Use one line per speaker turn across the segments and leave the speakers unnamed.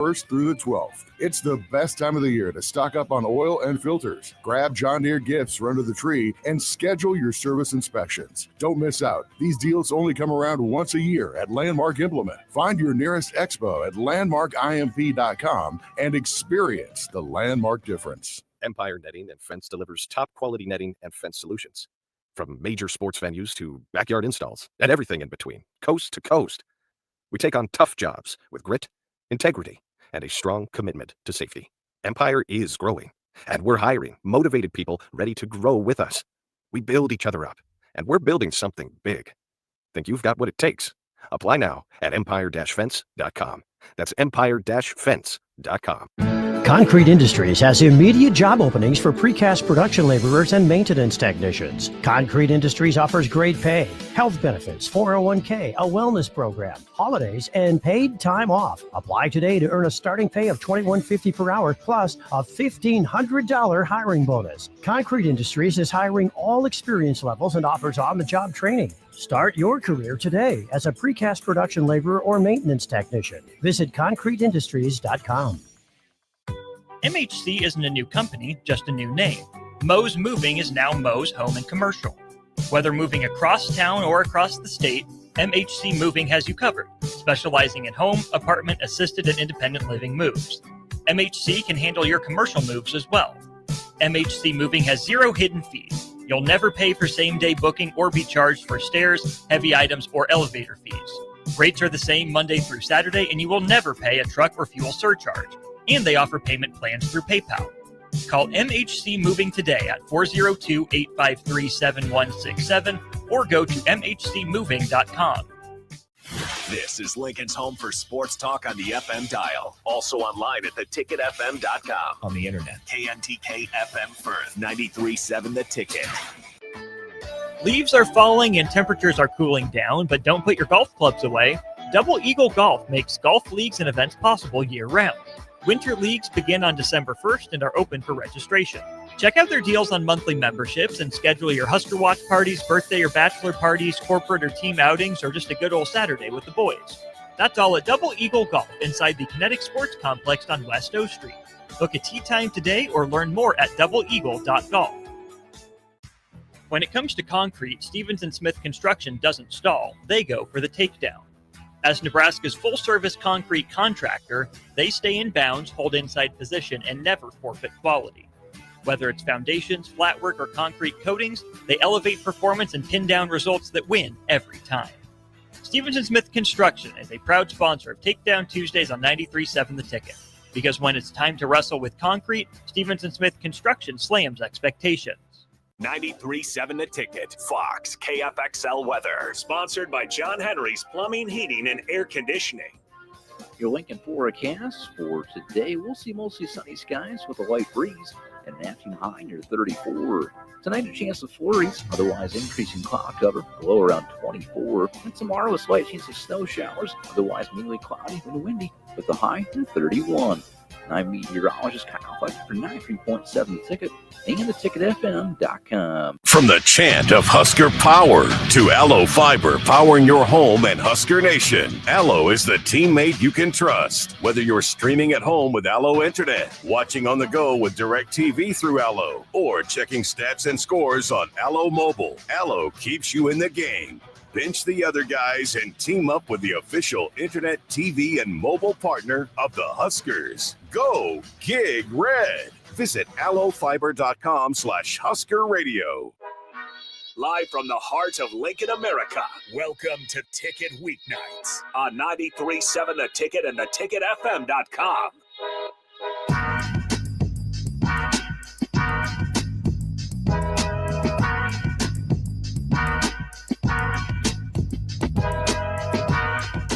1st through the 12th. It's the best time of the year to stock up on oil and filters. Grab John Deere gifts for under the tree and schedule your service inspections. Don't miss out. These deals only come around once a year at Landmark Implement. Find your nearest expo at landmarkimp.com and experience the Landmark difference.
Empire Netting and Fence delivers top-quality netting and fence solutions. From major sports venues to backyard installs and everything in between, coast to coast. We take on tough jobs with grit, integrity, and a strong commitment to safety. Empire is growing, and we're hiring motivated people ready to grow with us. We build each other up, and we're building something big. Think you've got what it takes? Apply now at empire-fence.com. That's empire-fence.com.
Concrete Industries has immediate job openings for precast production laborers and maintenance technicians. Concrete Industries offers great pay, health benefits, 401k, a wellness program, holidays, and paid time off. Apply today to earn a starting pay of $21.50 per hour plus a $1,500 hiring bonus. Concrete Industries is hiring all experience levels and offers on-the-job training. Start your career today as a precast production laborer or maintenance technician. Visit concreteindustries.com.
MHC isn't a new company, just a new name. Moe's Moving is now Moe's Home and Commercial. Whether moving across town or across the state, MHC Moving has you covered, specializing in home, apartment, assisted, and independent living moves. MHC can handle your commercial moves as well. MHC Moving has zero hidden fees. You'll never pay for same-day booking or be charged for stairs, heavy items, or elevator fees. Rates are the same Monday through Saturday, and you will never pay a truck or fuel surcharge. And they offer payment plans through PayPal. Call MHC Moving today at 402-853-7167 or go to mhcmoving.com.
This is Lincoln's home for sports talk on the FM dial. Also online at theticketfm.com. On the internet. KNTK FM Firth, 93.7 The Ticket.
Leaves are falling and temperatures are cooling down, but don't put your golf clubs away. Double Eagle Golf makes golf leagues and events possible year-round. Winter leagues begin on December 1st and are open for registration. Check out their deals on monthly memberships and schedule your Husker Watch parties, birthday or bachelor parties, corporate or team outings, or just a good old Saturday with the boys. That's all at Double Eagle Golf inside the Kinetic Sports Complex on West O Street. Book a tee time today or learn more at doubleeagle.golf. When it comes to concrete, Stevens & Smith Construction doesn't stall. They go for the takedown. As Nebraska's full-service concrete contractor, they stay in bounds, hold inside position, and never forfeit quality. Whether it's foundations, flatwork, or concrete coatings, they elevate performance and pin down results that win every time. Stevens & Smith Construction is a proud sponsor of Takedown Tuesdays on 93.7 The Ticket. Because when it's time to wrestle with concrete, Stevens & Smith Construction slams expectations.
93.7 The Ticket. Fox KFXL weather. Sponsored by John Henry's Plumbing, Heating, and Air Conditioning.
Your Lincoln forecast for today, we'll see mostly sunny skies with a light breeze and an afternoon high near 34. Tonight, a chance of flurries, otherwise increasing cloud cover, a low around 24. And tomorrow, a slight chance of snow showers, otherwise mainly cloudy and windy, with a high near 31. I'm meteorologist Kyle Fletcher for 93.7 The Ticket and theticketfm.com.
From the chant of Husker Power to Allo Fiber powering your home and Husker Nation, Allo is the teammate you can trust. Whether you're streaming at home with Allo Internet, watching on the go with DirecTV through Allo, or checking stats and scores on Allo Mobile, Allo keeps you in the game. Bench the other guys and team up with the official internet, TV, and mobile partner of the Huskers. Go Gig Red. Visit allofiber.com/Husker Radio. Live from the heart of Lincoln, America, welcome to Ticket Weeknights on 93.7 The Ticket and theticketfm.com.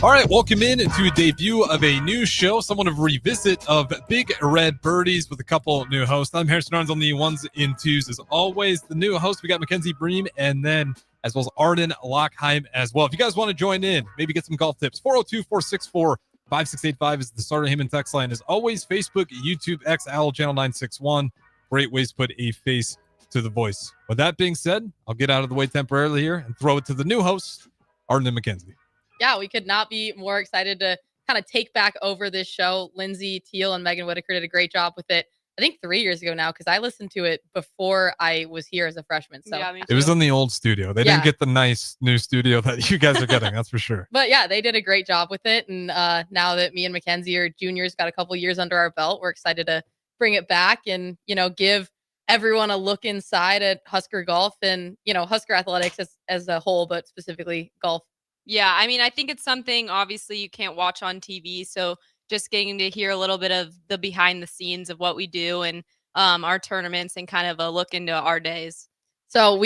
All right, welcome in to a debut of a new show, somewhat of a revisit of Big Red Birdies with a couple new hosts. I'm Harrison Arns on the ones and twos. As always, the new host, we got Mackenzie Bream, and then as well as Arden Louchheim as well. If you guys want to join in, maybe get some golf tips, 402-464-5685 is the Starter Heyman text line. As always, Facebook, YouTube, X, Owl, Channel 961. Great ways to put a face to the voice. With that being said, I'll get out of the way temporarily here and throw it to the new host, Arden Mackenzie.
Yeah, we could not be more excited to kind of take back over this show. Lindsay Teal and Megan Whitaker did a great job with it. I think 3 years ago now, because I listened to it before I was here as a freshman. So
Yeah, me
It was
too.
in the old studio. They didn't get the nice new studio that you guys are getting. That's for sure.
But yeah, they did a great job with it. And now that me and Mackenzie are juniors, got a couple years under our belt, we're excited to bring it back and, give everyone a look inside at Husker golf and, Husker athletics as a whole, but specifically golf.
Yeah, I mean, I think it's something obviously you can't watch on TV. So just getting to hear a little bit of the behind the scenes of what we do and our tournaments and kind of a look into our days.
So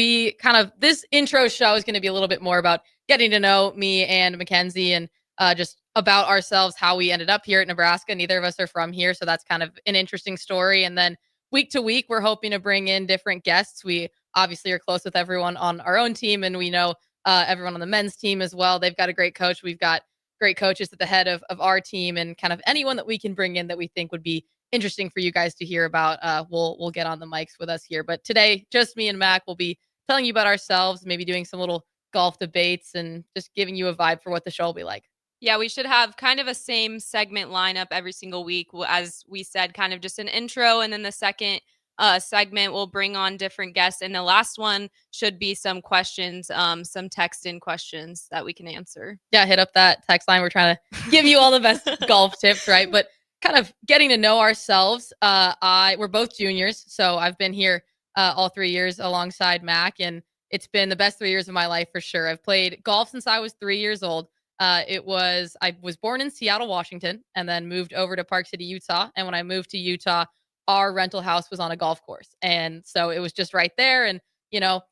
this intro show is going to be a little bit more about getting to know me and Mackenzie and just about ourselves, how we ended up here at Nebraska. Neither of us are from here. So that's kind of an interesting story. And then week to week, we're hoping to bring in different guests. We obviously are close with everyone on our own team, and we know everyone on the men's team as well. They've got a great coach. We've got great coaches at the head of our team, and kind of anyone that we can bring in that we think would be interesting for you guys to hear about. We'll get on the mics with us here. But today, just me and Mac will be telling you about ourselves, maybe doing some little golf debates and just giving you a vibe for what the show will be like.
Yeah, we should have kind of a same segment lineup every single week. As we said, kind of just an intro, and then the second segment we'll bring on different guests, and the last one should be some questions, some text-in questions that we can answer.
Yeah, hit up that text line. We're trying to give you all the best golf tips, right? But kind of getting to know ourselves. We're both juniors, so I've been here all 3 years alongside Mac, and it's been the best 3 years of my life for sure. I've played golf since I was 3 years old. I was born in Seattle, Washington, and then moved over to Park City, Utah. And when I moved to Utah, our rental house was on a golf course. And so it was just right there. And,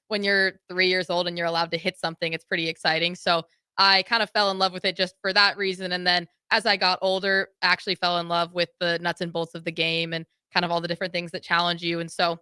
when you're 3 years old and you're allowed to hit something, it's pretty exciting. So I kind of fell in love with it just for that reason. And then as I got older, actually fell in love with the nuts and bolts of the game and kind of all the different things that challenge you. And so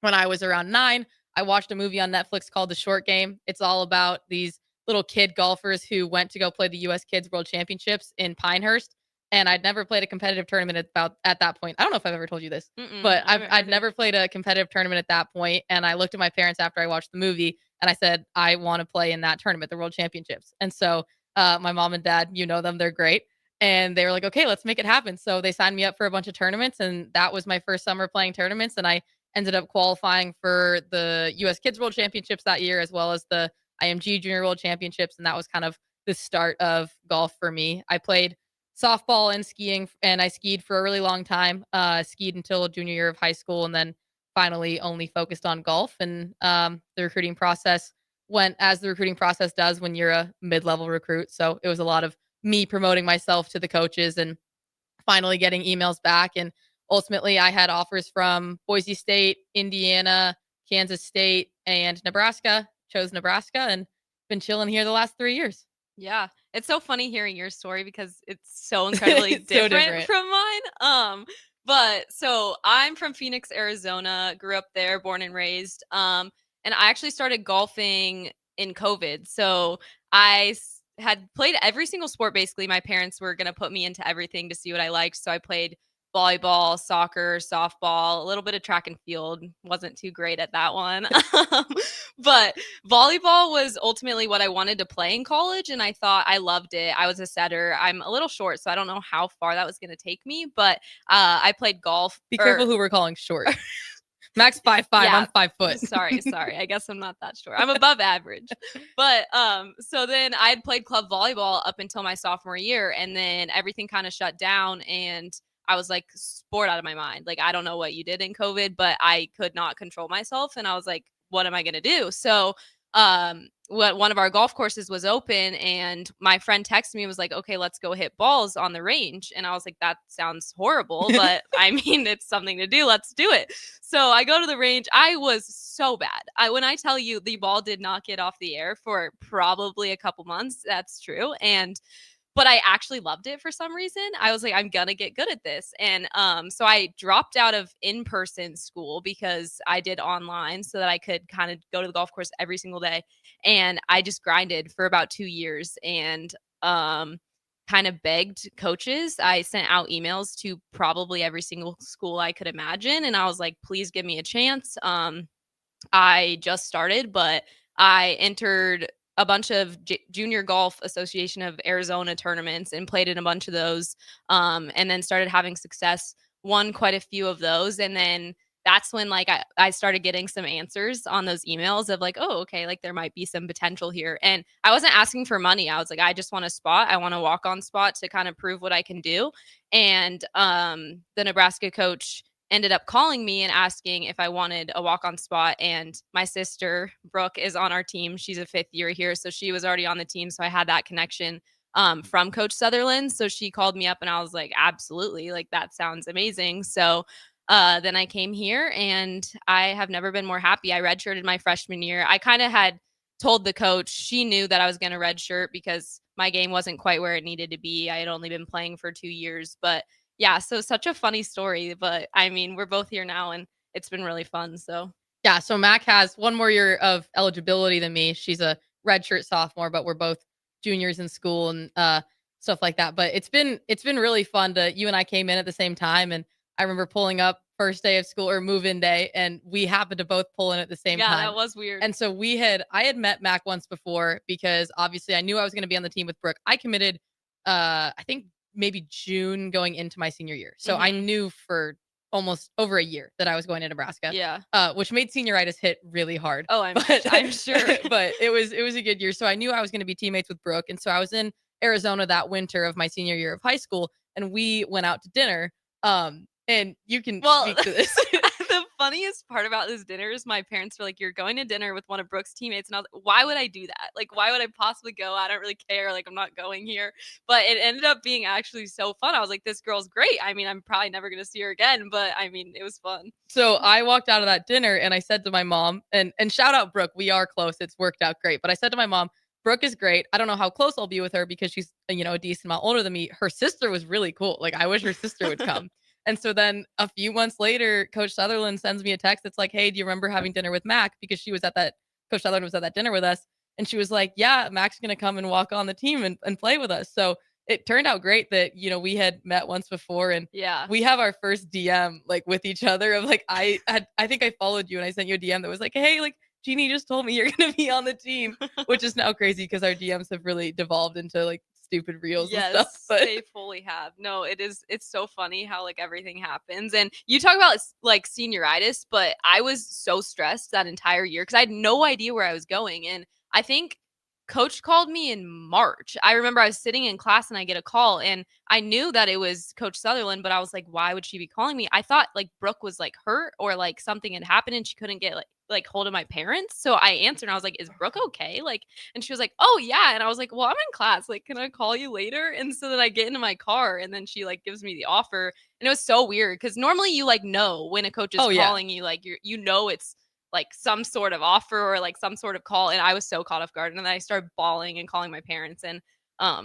when I was around 9, I watched a movie on Netflix called The Short Game. It's all about these little kid golfers who went to go play the U.S. Kids World Championships in Pinehurst. And I'd never played a competitive tournament at that point. I don't know if I've ever told you this, but I'd never played a competitive tournament at that point. And I looked at my parents after I watched the movie and I said, I want to play in that tournament, the World Championships. And so my mom and dad, them, they're great. And they were like, okay, let's make it happen. So they signed me up for a bunch of tournaments. And that was my first summer playing tournaments. And I ended up qualifying for the U.S. Kids World Championships that year, as well as the IMG Junior World Championships. And that was kind of the start of golf for me. I played softball and skiing, and I skied for a really long time, skied until junior year of high school, and then finally only focused on golf. And the recruiting process went as the recruiting process does when you're a mid-level recruit. So it was a lot of me promoting myself to the coaches and finally getting emails back. And ultimately I had offers from Boise State, Indiana, Kansas State, and Nebraska. Chose Nebraska and been chilling here the last 3 years.
Yeah, it's so funny hearing your story because it's so incredibly different from mine. But so I'm from Phoenix, Arizona, grew up there, born and raised. And I actually started golfing in COVID. So I had played every single sport. Basically, my parents were going to put me into everything to see what I liked. So I played volleyball, soccer, softball, a little bit of track and field. Wasn't too great at that one. But volleyball was ultimately what I wanted to play in college. And I thought I loved it. I was a setter. I'm a little short, so I don't know how far that was going to take me. But I played golf.
Be careful who we're calling short. Max 5'5", yeah, I'm 5 foot.
Sorry. I guess I'm not that short. I'm above average. But so then I had played club volleyball up until my sophomore year. And then everything kind of shut down. And I was like bored out of my mind. Like, I don't know what you did in COVID, but I could not control myself. And I was like, what am I going to do? So one of our golf courses was open and my friend texted me and was like, okay, let's go hit balls on the range. And I was like, that sounds horrible, but I mean, it's something to do. Let's do it. So I go to the range. I was so bad. When I tell you the ball did not get off the air for probably a couple months, that's true. But I actually loved it for some reason. I was like, I'm going to get good at this. And so I dropped out of in-person school because I did online so that I could kind of go to the golf course every single day. And I just grinded for about 2 years and kind of begged coaches. I sent out emails to probably every single school I could imagine. And I was like, please give me a chance. I just started, but I entered a bunch of Junior Golf Association of Arizona tournaments and played in a bunch of those, and then started having success, won quite a few of those. And then that's when like I started getting some answers on those emails of like, oh, okay, like there might be some potential here. And I wasn't asking for money. I was like, I just want a spot. I want a walk-on spot to kind of prove what I can do. And the Nebraska coach ended up calling me and asking if I wanted a walk-on spot. And my sister, Brooke, is on our team. She's a 5th year here. So she was already on the team. So I had that connection from Coach Sutherland. So she called me up and I was like, absolutely. Like, that sounds amazing. So then I came here and I have never been more happy. I redshirted my freshman year. I kind of had told the coach, she knew that I was going to redshirt because my game wasn't quite where it needed to be. I had only been playing for 2 years, but yeah, so such a funny story. But I mean, we're both here now and it's been really fun. So
Yeah, so Mac has 1 more year of eligibility than me. She's a redshirt sophomore, but we're both juniors in school and stuff like that. But it's been really fun to, you and I came in at the same time, and I remember pulling up first day of school or move-in day, and we happened to both pull in at the same time.
Yeah, that was weird.
And so I had met Mac once before because obviously I knew I was going to be on the team with Brooke. I committed, I think maybe June going into my senior year. So I knew for almost over a year that I was going to Nebraska.
Yeah.
Which made senioritis hit really hard.
Oh, I'm sure.
But it was a good year. So I knew I was going to be teammates with Brooke. And so I was in Arizona that winter of my senior year of high school, and we went out to dinner. And you can speak to this.
The funniest part about this dinner is my parents were like, you're going to dinner with one of Brooke's teammates. And I was like, why would I do that? Like, why would I possibly go? I don't really care. Like, I'm not going here. But it ended up being actually so fun. I was like, this girl's great. I mean, I'm probably never going to see her again, but I mean, it was fun.
So I walked out of that dinner and I said to my mom, and shout out Brooke, we are close. It's worked out great. But I said to my mom, Brooke is great. I don't know how close I'll be with her because she's, a decent amount older than me. Her sister was really cool. Like, I wish her sister would come. And so then a few months later, Coach Sutherland sends me a text that's like, hey, do you remember having dinner with Mac? Because Coach Sutherland was at that dinner with us. And she was like, yeah, Mac's going to come and walk on the team and play with us. So it turned out great that, we had met once before, and we have our first DM like with each other of like, I think I followed you and I sent you a DM that was like, hey, like, Jeannie just told me you're going to be on the team, which is now crazy because our DMs have really devolved into like stupid reels and stuff. But
they fully have. No, it's so funny how like everything happens. And you talk about like senioritis, but I was so stressed that entire year because I had no idea where I was going. And I think Coach called me in March. I remember I was sitting in class and I get a call, and I knew that it was Coach Sutherland, but I was like, why would she be calling me? I thought like Brooke was like hurt or like something had happened and she couldn't get like hold of my parents. So I answered and I was like, is Brooke okay? Like, and she was like, oh yeah. And I was like, well, I'm in class. Like, can I call you later? And so then I get into my car and then she like gives me the offer. And it was so weird because normally you like know when a coach is calling you, like it's like some sort of offer or like some sort of call. And I was so caught off guard. And then I started bawling and calling my parents. And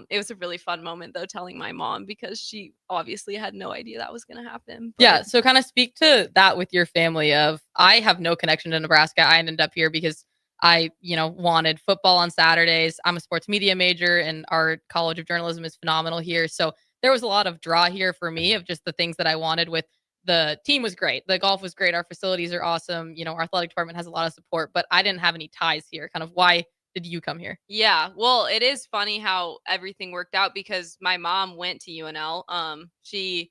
it was a really fun moment though, telling my mom because she obviously had no idea that was going to happen. But...
Yeah. So kind of speak to that with your family of, I have no connection to Nebraska. I ended up here because I, wanted football on Saturdays. I'm a sports media major and our College of Journalism is phenomenal here. So there was a lot of draw here for me of just the things that I wanted with. The team was great. The golf was great. Our facilities are awesome. Our athletic department has a lot of support, but I didn't have any ties here. Kind of why did you come here?
Yeah, well, it is funny how everything worked out because my mom went to UNL. She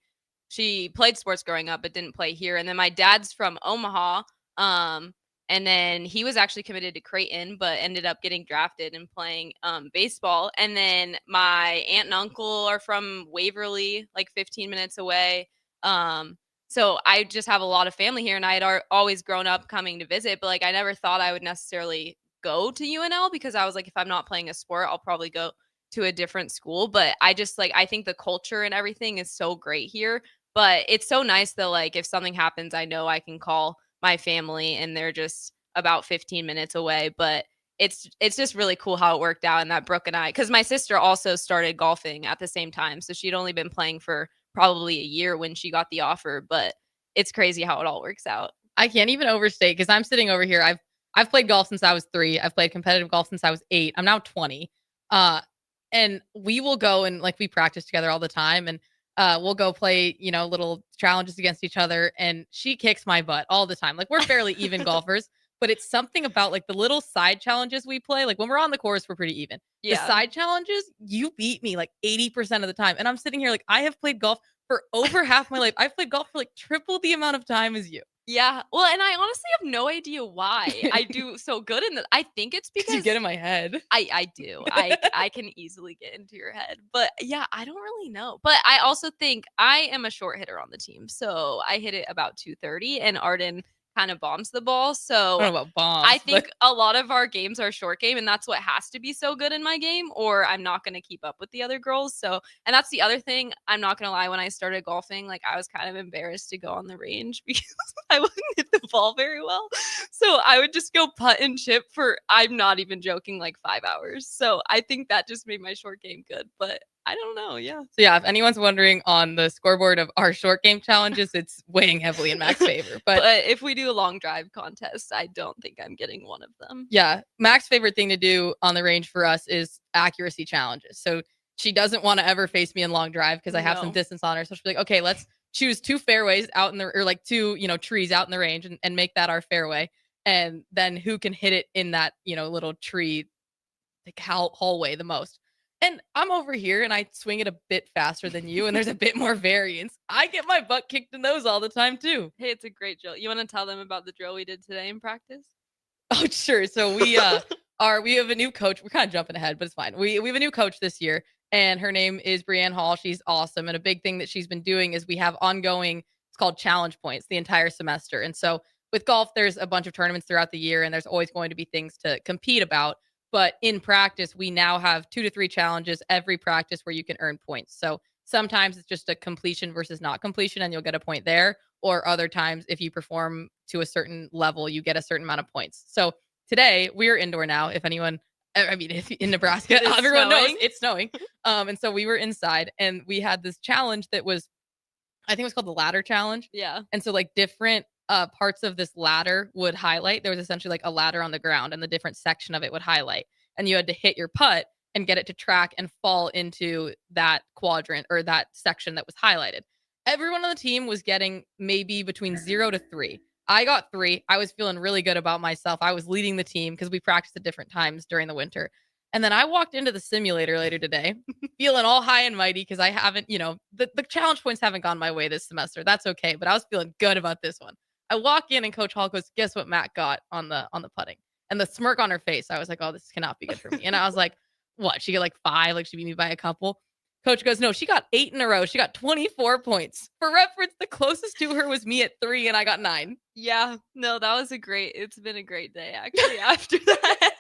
played sports growing up, but didn't play here. And then my dad's from Omaha. And then he was actually committed to Creighton, but ended up getting drafted and playing baseball. And then my aunt and uncle are from Waverly, like 15 minutes away. So I just have a lot of family here, and I had always grown up coming to visit, but like I never thought I would necessarily go to UNL because I was like, if I'm not playing a sport, I'll probably go to a different school. But I just like, I think the culture and everything is so great here. But it's so nice that like if something happens, I know I can call my family and they're just about 15 minutes away. But it's just really cool how it worked out, and that Brooke and I, because my sister also started golfing at the same time, so she'd only been playing for probably a year when she got the offer, but it's crazy how it all works out.
I can't even overstate because I'm sitting over here. I've played golf since I was 3. I've played competitive golf since I was 8. I'm now 20. And we will go and like we practice together all the time, and we'll go play, little challenges against each other, and she kicks my butt all the time. Like we're fairly even golfers, but it's something about like the little side challenges we play. Like when we're on the course, we're pretty even. The side challenges, you beat me like 80% of the time. And I'm sitting here like I have played golf for over half my life. I've played golf for like triple the amount of time as you.
Yeah. Well, and I honestly have no idea why I do so good in that. I think it's because
you get in my head.
I do. I can easily get into your head. But yeah, I don't really know. But I also think I am a short hitter on the team. So I hit it about 230 and Arden kind of bombs the ball. So
I don't know about bombs.
I think a lot of our games are short game, and that's what has to be so good in my game, or I'm not going to keep up with the other girls. So, and that's the other thing. I'm not going to lie. When I started golfing, like I was kind of embarrassed to go on the range because I wouldn't hit the ball very well. So I would just go putt and chip for, I'm not even joking, like 5 hours. So I think that just made my short game good, but I don't know. Yeah.
So yeah, if anyone's wondering on the scoreboard of our short game challenges, it's weighing heavily in Mac's favor. But
if we do a long drive contest, I don't think I'm getting one of them.
Yeah. Mac's favorite thing to do on the range for us is accuracy challenges. So she doesn't want to ever face me in long drive because I have some distance on her. So she'll be like, okay, let's choose 2 fairways out in the, or like 2, trees out in the range and make that our fairway. And then who can hit it in that, little tree, like hallway the most. And I'm over here and I swing it a bit faster than you, and there's a bit more variance. I get my butt kicked in those all the time too.
Hey, it's a great drill. You want to tell them about the drill we did today in practice?
Oh, sure. So we we have a new coach. We're kind of jumping ahead, but it's fine. We have a new coach this year, and her name is Brianne Hall. She's awesome. And a big thing that she's been doing is we have ongoing, it's called challenge points the entire semester. And so with golf, there's a bunch of tournaments throughout the year, and there's always going to be things to compete about. But in practice, we now have 2 to 3 challenges every practice where you can earn points. So sometimes it's just a completion versus not completion, and you'll get a point there. Or other times, if you perform to a certain level, you get a certain amount of points. So today, we're indoor now. If in Nebraska, everyone knows it's snowing. And so we were inside, and we had this challenge that was, I think it was called the ladder challenge.
Yeah.
And so like different parts of this ladder would highlight. There was essentially like a ladder on the ground, and the different section of it would highlight. And you had to hit your putt and get it to track and fall into that quadrant or that section that was highlighted. Everyone on the team was getting maybe between 0 to 3. I got 3. I was feeling really good about myself. I was leading the team because we practiced at different times during the winter. And then I walked into the simulator later today feeling all high and mighty because I haven't, the challenge points haven't gone my way this semester. That's okay. But I was feeling good about this one. I walk in and Coach Hall goes, guess what Matt got on the putting? And the smirk on her face, I was like, oh, this cannot be good for me. And I was like, what? She got like 5, like she beat me by a couple. Coach goes, no, she got 8 in a row. She got 24 points. For reference, the closest to her was me at 3, and I got 9.
Yeah, no, it's been a great day actually after that.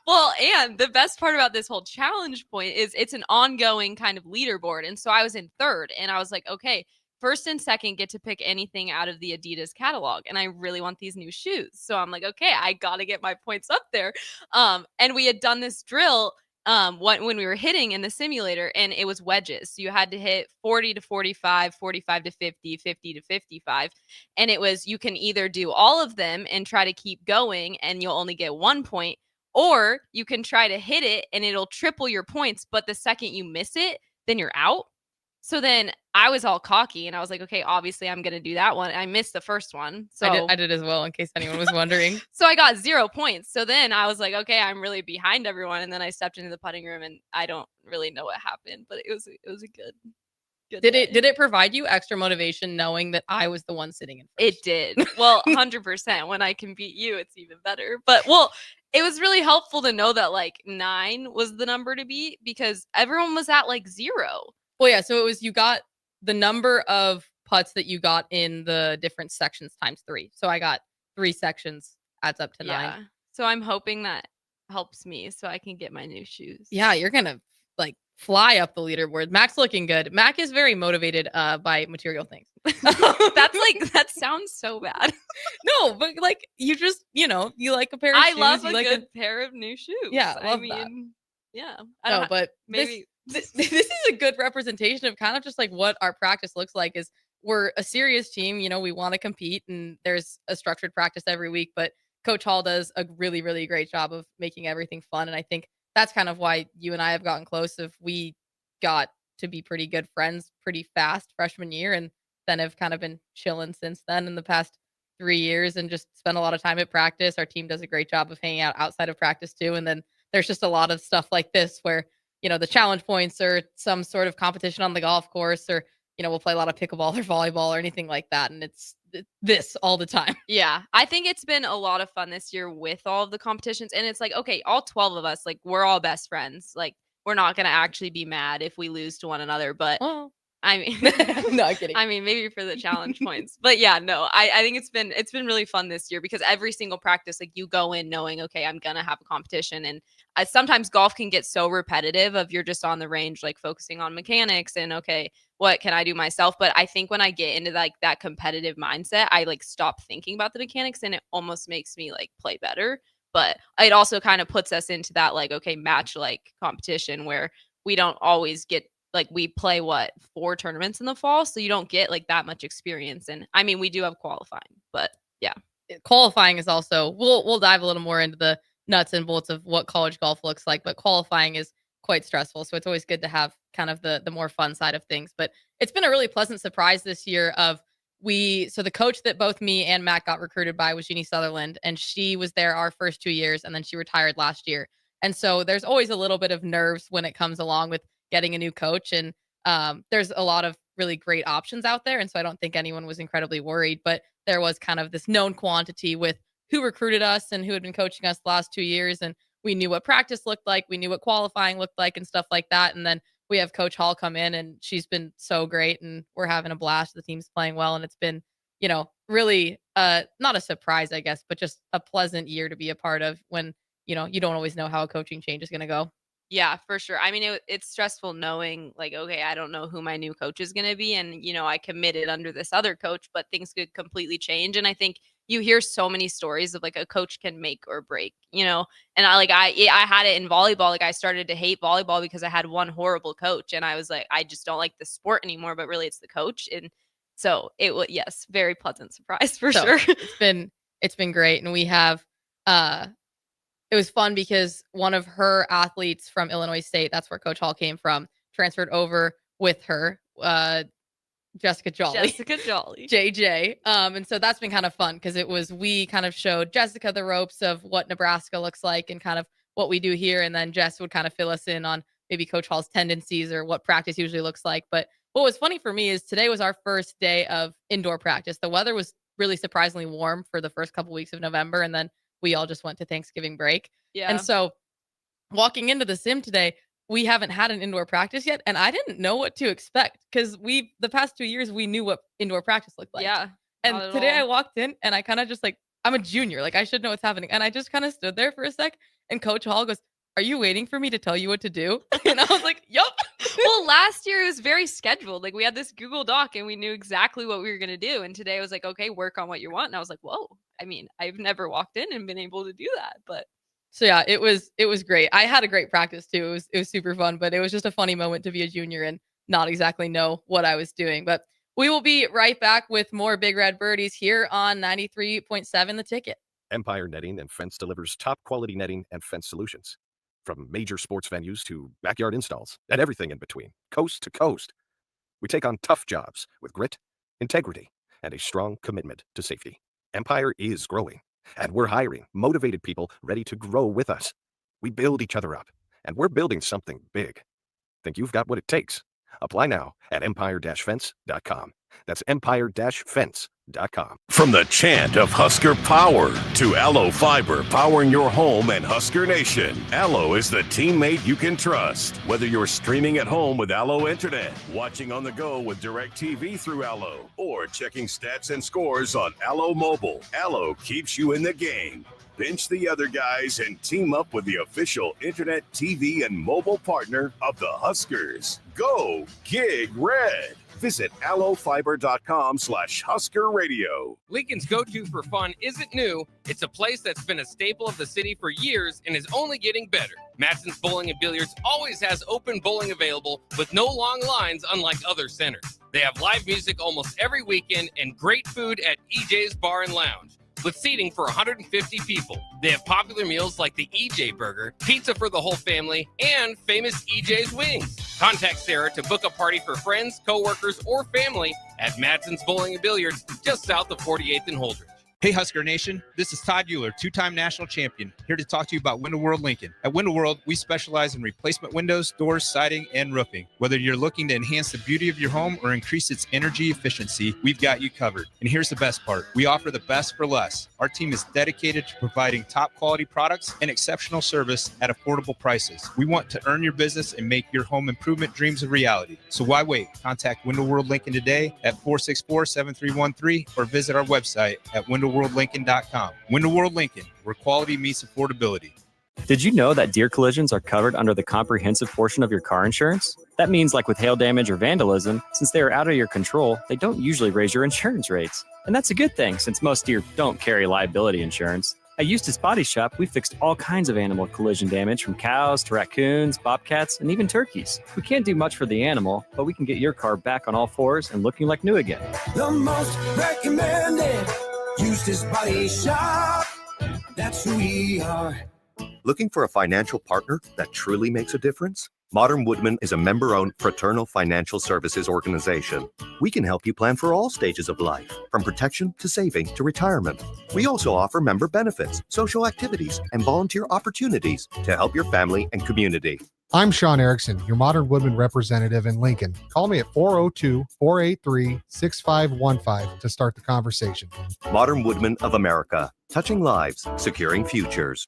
Well, and the best part about this whole challenge point is it's an ongoing kind of leaderboard. And so I was in 3rd, and I was like, okay, 1st and 2nd get to pick anything out of the Adidas catalog. And I really want these new shoes. So I'm like, okay, I got to get my points up there. And we had done this drill when we were hitting in the simulator, and it was wedges. So you had to hit 40 to 45, 45 to 50, 50 to 55. And it was, you can either do all of them and try to keep going and you'll only get 1 point, or you can try to hit it and it'll triple your points. But the second you miss it, then you're out. So then I was all cocky and I was like, okay, obviously I'm going to do that one. I missed the first one. So
I did as well, in case anyone was wondering.
So I got 0 points. So then I was like, okay, I'm really behind everyone. And then I stepped into the putting room and I don't really know what happened, but it was a good
did it provide you extra motivation knowing that I was the one sitting in first?
It did. Well, 100%. When I can beat you, it's even better. But it was really helpful to know that like 9 was the number to beat because everyone was at like 0.
Well, yeah. So it was, you got the number of putts that you got in the different sections times 3. So I got 3 sections adds up to 9.
So I'm hoping that helps me so I can get my new shoes.
Yeah, you're going to like fly up the leaderboard. Mac's looking good. Mac is very motivated by material things.
That sounds so bad.
No, but like you just, you like a pair of shoes.
I love
a
good pair of new shoes.
Yeah,
yeah.
But maybe this is a good representation of kind of just like what our practice looks like. Is we're a serious team, we want to compete, and there's a structured practice every week, but Coach Hall does a really, really great job of making everything fun. And I think that's kind of why you and I have gotten close. We got to be pretty good friends pretty fast freshman year, and then have kind of been chilling since then in the past 3 years and just spend a lot of time at practice. Our team does a great job of hanging out outside of practice too. And then there's just a lot of stuff like this where, the challenge points or some sort of competition on the golf course, or, we'll play a lot of pickleball or volleyball or anything like that. And it's this all the time.
Yeah, I think it's been a lot of fun this year with all of the competitions. And it's like, okay, all 12 of us, like, we're all best friends. Like, we're not going to actually be mad if we lose to one another. But I mean,
no, I'm kidding.
I mean, maybe for the challenge points, but yeah, no, I think it's been really fun this year because every single practice, like, you go in knowing, okay, I'm going to have a competition. And sometimes golf can get so repetitive of you're just on the range, like focusing on mechanics and, okay, what can I do myself? But I think when I get into like that competitive mindset, I like stop thinking about the mechanics and it almost makes me like play better. But it also kind of puts us into that like, okay, match like competition where we don't always get, like, we play 4 tournaments in the fall, so you don't get like that much experience. And I mean, we do have qualifying, but yeah,
qualifying is also, we'll dive a little more into the nuts and bolts of what college golf looks like, but qualifying is quite stressful. So it's always good to have kind of the more fun side of things. But it's been a really pleasant surprise this year so the coach that both me and Matt got recruited by was Jeannie Sutherland, and she was there our first 2 years, and then she retired last year. And so there's always a little bit of nerves when it comes along with getting a new coach. And there's a lot of really great options out there. And so I don't think anyone was incredibly worried, but there was kind of this known quantity with who recruited us and who had been coaching us the last 2 years. And we knew what practice looked like. We knew what qualifying looked like and stuff like that. And then we have Coach Hall come in, and she's been so great, and we're having a blast. The team's playing well, and it's been, really not a surprise, I guess, but just a pleasant year to be a part of when, you don't always know how a coaching change is going to go.
Yeah, for sure. I mean, it's stressful knowing like, okay, I don't know who my new coach is going to be. And, I committed under this other coach, but things could completely change. And I think you hear so many stories of like a coach can make or break, and I had it in volleyball. Like, I started to hate volleyball because I had one horrible coach, and I was like, I just don't like the sport anymore, but really it's the coach. And so it was, yes, very pleasant surprise for sure.
It's been great. And we have, it was fun because one of her athletes from Illinois State, that's where Coach Hall came from, transferred over with her, Jessica Jolly. JJ. And so that's been kind of fun because we kind of showed Jessica the ropes of what Nebraska looks like and kind of what we do here. And then Jess would kind of fill us in on maybe Coach Hall's tendencies or what practice usually looks like. But what was funny for me is today was our first day of indoor practice. The weather was really surprisingly warm for the first couple weeks of November. And then we all just went to Thanksgiving break.
Yeah.
And so walking into the sim today, we haven't had an indoor practice yet. And I didn't know what to expect because the past 2 years, we knew what indoor practice looked like.
Yeah.
And today I walked in and I kind of just like, I'm a junior. Like, I should know what's happening. And I just kind of stood there for a sec. And Coach Hall goes, "Are you waiting for me to tell you what to do?" And I was like, yup.
Well, last year it was very scheduled. Like, we had this Google Doc and we knew exactly what we were going to do. And today I was like, okay, work on what you want. And I was like, whoa. I mean, I've never walked in and been able to do that, but.
So yeah, it was great. I had a great practice too. It was super fun, but it was just a funny moment to be a junior and not exactly know what I was doing. But we will be right back with more Big Red Birdies here on 93.7 The Ticket.
Empire Netting and Fence delivers top quality netting and fence solutions. From major sports venues to backyard installs and everything in between, coast to coast. We take on tough jobs with grit, integrity, and a strong commitment to safety. Empire is growing, and we're hiring motivated people ready to grow with us. We build each other up, and we're building something big. Think you've got what it takes? Apply now at empire-fence.com. That's empire-fence.com.
From the chant of Husker Power to Allo Fiber powering your home and Husker Nation, Allo is the teammate you can trust. Whether you're streaming at home with Allo Internet, watching on the go with DirecTV through Allo, or checking stats and scores on Allo Mobile, Allo keeps you in the game. Bench the other guys and team up with the official internet, TV, and mobile partner of the Huskers. Go Gig Red. Visit allofiber.com/Husker Radio.
Lincoln's go-to for fun isn't new. It's a place that's been a staple of the city for years and is only getting better. Matson's Bowling and Billiards always has open bowling available with no long lines unlike other centers. They have live music almost every weekend and great food at EJ's Bar and Lounge, with seating for 150 people. They have popular meals like the EJ Burger, pizza for the whole family, and famous EJ's Wings. Contact Sarah to book a party for friends, coworkers, or family at Matson's Bowling and Billiards just south of 48th and Holdridge.
Hey Husker Nation, this is Todd Euler, two-time national champion, here to talk to you about Window World Lincoln. At Window World, we specialize in replacement windows, doors, siding, and roofing. Whether you're looking to enhance the beauty of your home or increase its energy efficiency, we've got you covered. And here's the best part. We offer the best for less. Our team is dedicated to providing top quality products and exceptional service at affordable prices. We want to earn your business and make your home improvement dreams a reality. So why wait? Contact Window World Lincoln today at 464-7313 or visit our website at windowworldlincoln.com. Window World Lincoln, where quality meets affordability.
Did you know that deer collisions are covered under the comprehensive portion of your car insurance? That means, like with hail damage or vandalism, since they are out of your control, they don't usually raise your insurance rates. And that's a good thing, since most deer don't carry liability insurance. At Eustace Body Shop, we fixed all kinds of animal collision damage, from cows to raccoons, bobcats, and even turkeys. We can't do much for the animal, but we can get your car back on all fours and looking like new again.
The most recommended Eustace Body Shop. That's who we are.
Looking for a financial partner that truly makes a difference? Modern Woodman is a member-owned fraternal financial services organization. We can help you plan for all stages of life, from protection to saving to retirement. We also offer member benefits, social activities, and volunteer opportunities to help your family and community.
I'm Sean Erickson, your Modern Woodman representative in Lincoln. Call me at 402-483-6515 to start the conversation.
Modern Woodman of America, touching lives, securing futures.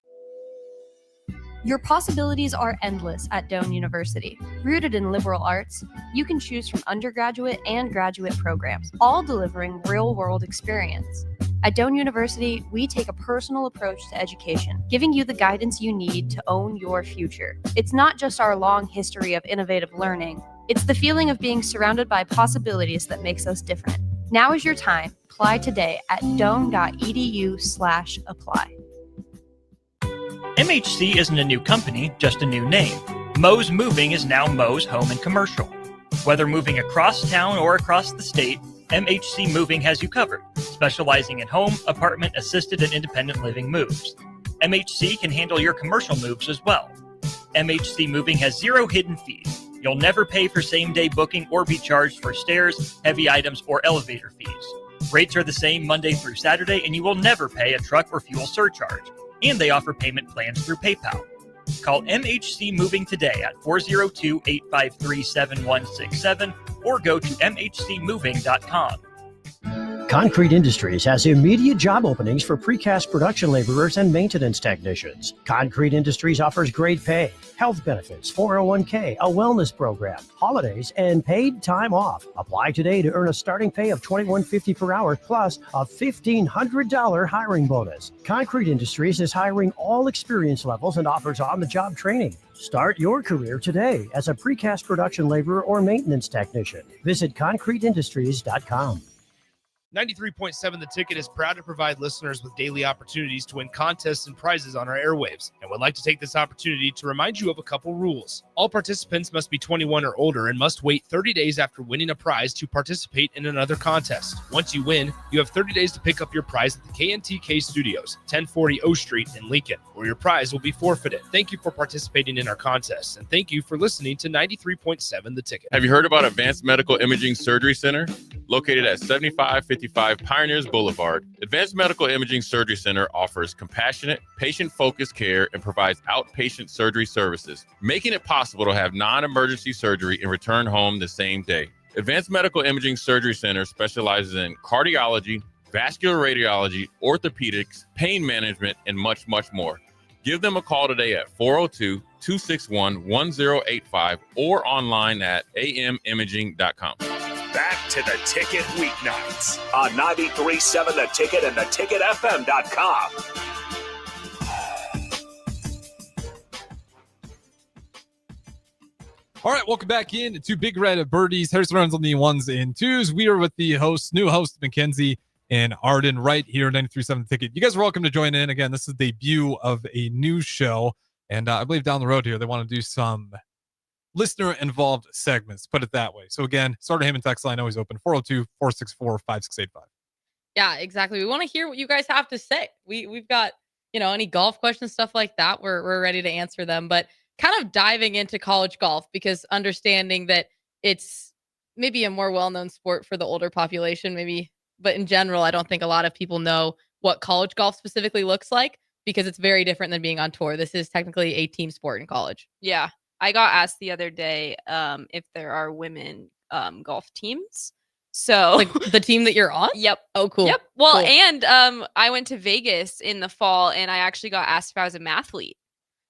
Your possibilities are endless at Doane University. Rooted in liberal arts, you can choose from undergraduate and graduate programs, all delivering real-world experience. At Doane University, we take a personal approach to education, giving you the guidance you need to own your future. It's not just our long history of innovative learning, it's the feeling of being surrounded by possibilities that makes us different. Now is your time. Apply today at doane.edu/apply.
MHC isn't a new company, just a new name. Moe's Moving is now Moe's Home and Commercial. Whether moving across town or across the state, MHC Moving has you covered, specializing in home, apartment, assisted, and independent living moves. MHC can handle your commercial moves as well. MHC Moving has 0 hidden fees. You'll never pay for same-day booking or be charged for stairs, heavy items, or elevator fees. Rates are the same Monday through Saturday, and you will never pay a truck or fuel surcharge. And they offer payment plans through PayPal. Call MHC Moving today at 402-853-7167 or go to mhcmoving.com.
Concrete Industries has immediate job openings for precast production laborers and maintenance technicians. Concrete Industries offers great pay, health benefits, 401k, a wellness program, holidays, and paid time off. Apply today to earn a starting pay of $21.50 per hour plus a $1,500 hiring bonus. Concrete Industries is hiring all experience levels and offers on-the-job training. Start your career today as a precast production laborer or maintenance technician. Visit concreteindustries.com.
93.7 The Ticket is proud to provide listeners with daily opportunities to win contests and prizes on our airwaves, and would like to take this opportunity to remind you of a couple rules. All participants must be 21 or older and must wait 30 days after winning a prize to participate in another contest. Once you win, you have 30 days to pick up your prize at the KNTK Studios, 1040 O Street in Lincoln, or your prize will be forfeited. Thank you for participating in our contest, and thank you for listening to 93.7 The Ticket.
Have you heard about Advanced Medical Imaging Surgery Center? Located at 7555 Pioneers Boulevard, Advanced Medical Imaging Surgery Center offers compassionate, patient-focused care and provides outpatient surgery services, making it possible to have non-emergency surgery and return home the same day. Advanced Medical Imaging Surgery Center specializes in cardiology, vascular radiology, orthopedics, pain management, and much, much more. Give them a call today at 402-261-1085 or online at amimaging.com.
Back to The Ticket weeknights on 93.7 The Ticket and theticketfm.com.
All right, welcome back in to Big Red at Birdies. Harrison runs on the ones and twos. We are with the new host, Mackenzie and Arden, right here at 93.7 The Ticket. You guys are welcome to join in. Again, this is the debut of a new show, and I believe down the road here they want to do some listener-involved segments, put it that way. So again, Starter Heyman text line always open, 402-464-5685.
Yeah, exactly. We want to hear what you guys have to say. We've got, any golf questions, stuff like that. We're ready to answer them, but kind of diving into college golf, because understanding that it's maybe a more well-known sport for the older population, maybe, but in general, I don't think a lot of people know what college golf specifically looks like, because it's very different than being on tour. This is technically a team sport in college.
Yeah. I got asked the other day if there are women golf teams. So
like the team that you're on?
Yep.
Oh, cool.
Yep. Well,
Cool.
and I went to Vegas in the fall and I actually got asked if I was a mathlete.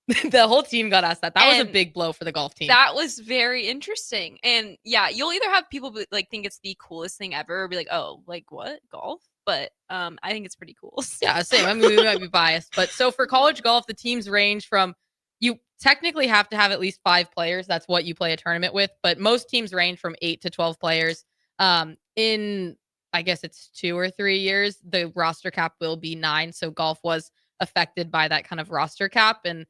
The whole team got asked that. That was a
And
big blow for the golf team.
That was very interesting. And yeah, you'll either have people like think it's the coolest thing ever or be like, oh, like what? Golf? But I think it's pretty cool.
Yeah, same. I mean, we might be biased. But so for college golf, the teams range from, you technically have to have at least 5 players. That's what you play a tournament with. But most teams range from 8 to 12 players. In, I guess it's 2 or 3 years, the roster cap will be 9. So golf was affected by that kind of roster cap. And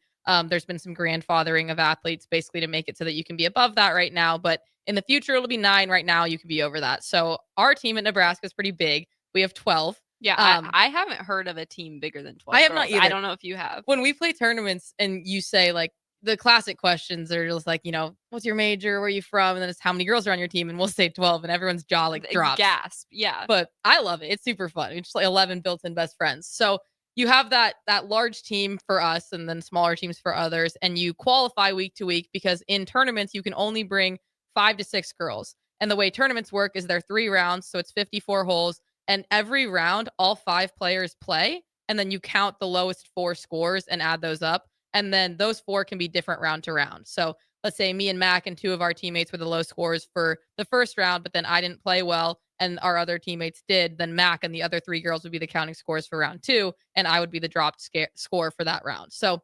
there's been some grandfathering of athletes basically to make it so that you can be above that right now. But in the future, it'll be 9. Right now, you can be over that. So our team at Nebraska is pretty big. We have 12.
Yeah, I haven't heard of a team bigger than 12.
I have
girls.
not either.
I don't know if you have.
When we play tournaments and you say like the classic questions are just like, what's your major? Where are you from? And then it's how many girls are on your team? And we'll say 12 and everyone's jaw like drops.
Gasp. Yeah.
But I love it. It's super fun. It's just like 11 built-in best friends. So you have that large team for us and then smaller teams for others. And you qualify week to week because in tournaments, you can only bring 5 to 6 girls. And the way tournaments work is they're 3 rounds. So it's 54 holes. And every round, all 5 players play. And then you count the lowest 4 scores and add those up. And then those 4 can be different round to round. So let's say me and Mac and 2 of our teammates were the low scores for the first round, but then I didn't play well and our other teammates did. Then Mac and the other 3 girls would be the counting scores for round 2. And I would be the dropped score for that round. So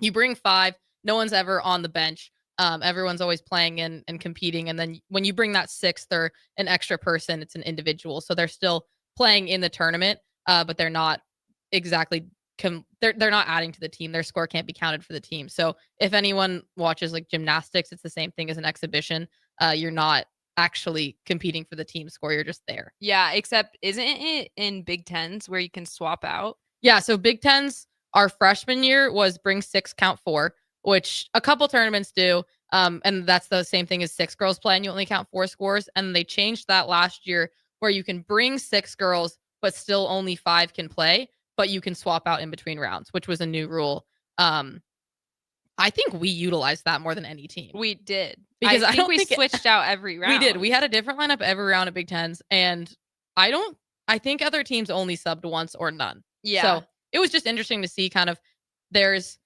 you bring 5. No one's ever on the bench. Everyone's always playing and competing. And then when you bring that 6th or an extra person, it's an individual. So they're still playing in the tournament, but they're not exactly they're not adding to the team. Their score can't be counted for the team. So if anyone watches like gymnastics, it's the same thing as an exhibition. You're not actually competing for the team score. You're just there.
Yeah, except isn't it in Big Tens where you can swap out?
Yeah, so Big Tens, our freshman year was bring 6, count 4, which a couple tournaments do. And that's the same thing as 6 girls play and you only count 4 scores. And they changed that last year where you can bring 6 girls, but still only 5 can play, but you can swap out in between rounds, which was a new rule. I think we utilized that more than any team.
We did.
Because
I think we switched out every round.
We did. We had a different lineup every round of Big Tens. And I think other teams only subbed once or none.
Yeah.
So it was just interesting to see kind of there's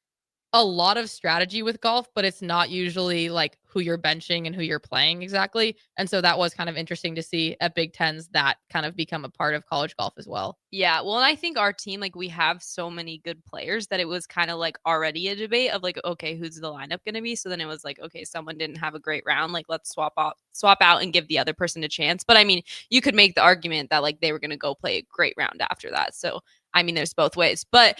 a lot of strategy with golf, but it's not usually like who you're benching and who you're playing exactly. And so that was kind of interesting to see at Big Tens that kind of become a part of college golf as well.
Yeah. Well, and I think our team, like we have so many good players that it was kind of like already a debate of like, okay, who's the lineup going to be? So then it was like, okay, someone didn't have a great round. Like let's swap out and give the other person a chance. But I mean, you could make the argument that like they were going to go play a great round after that. So, I mean, there's both ways, but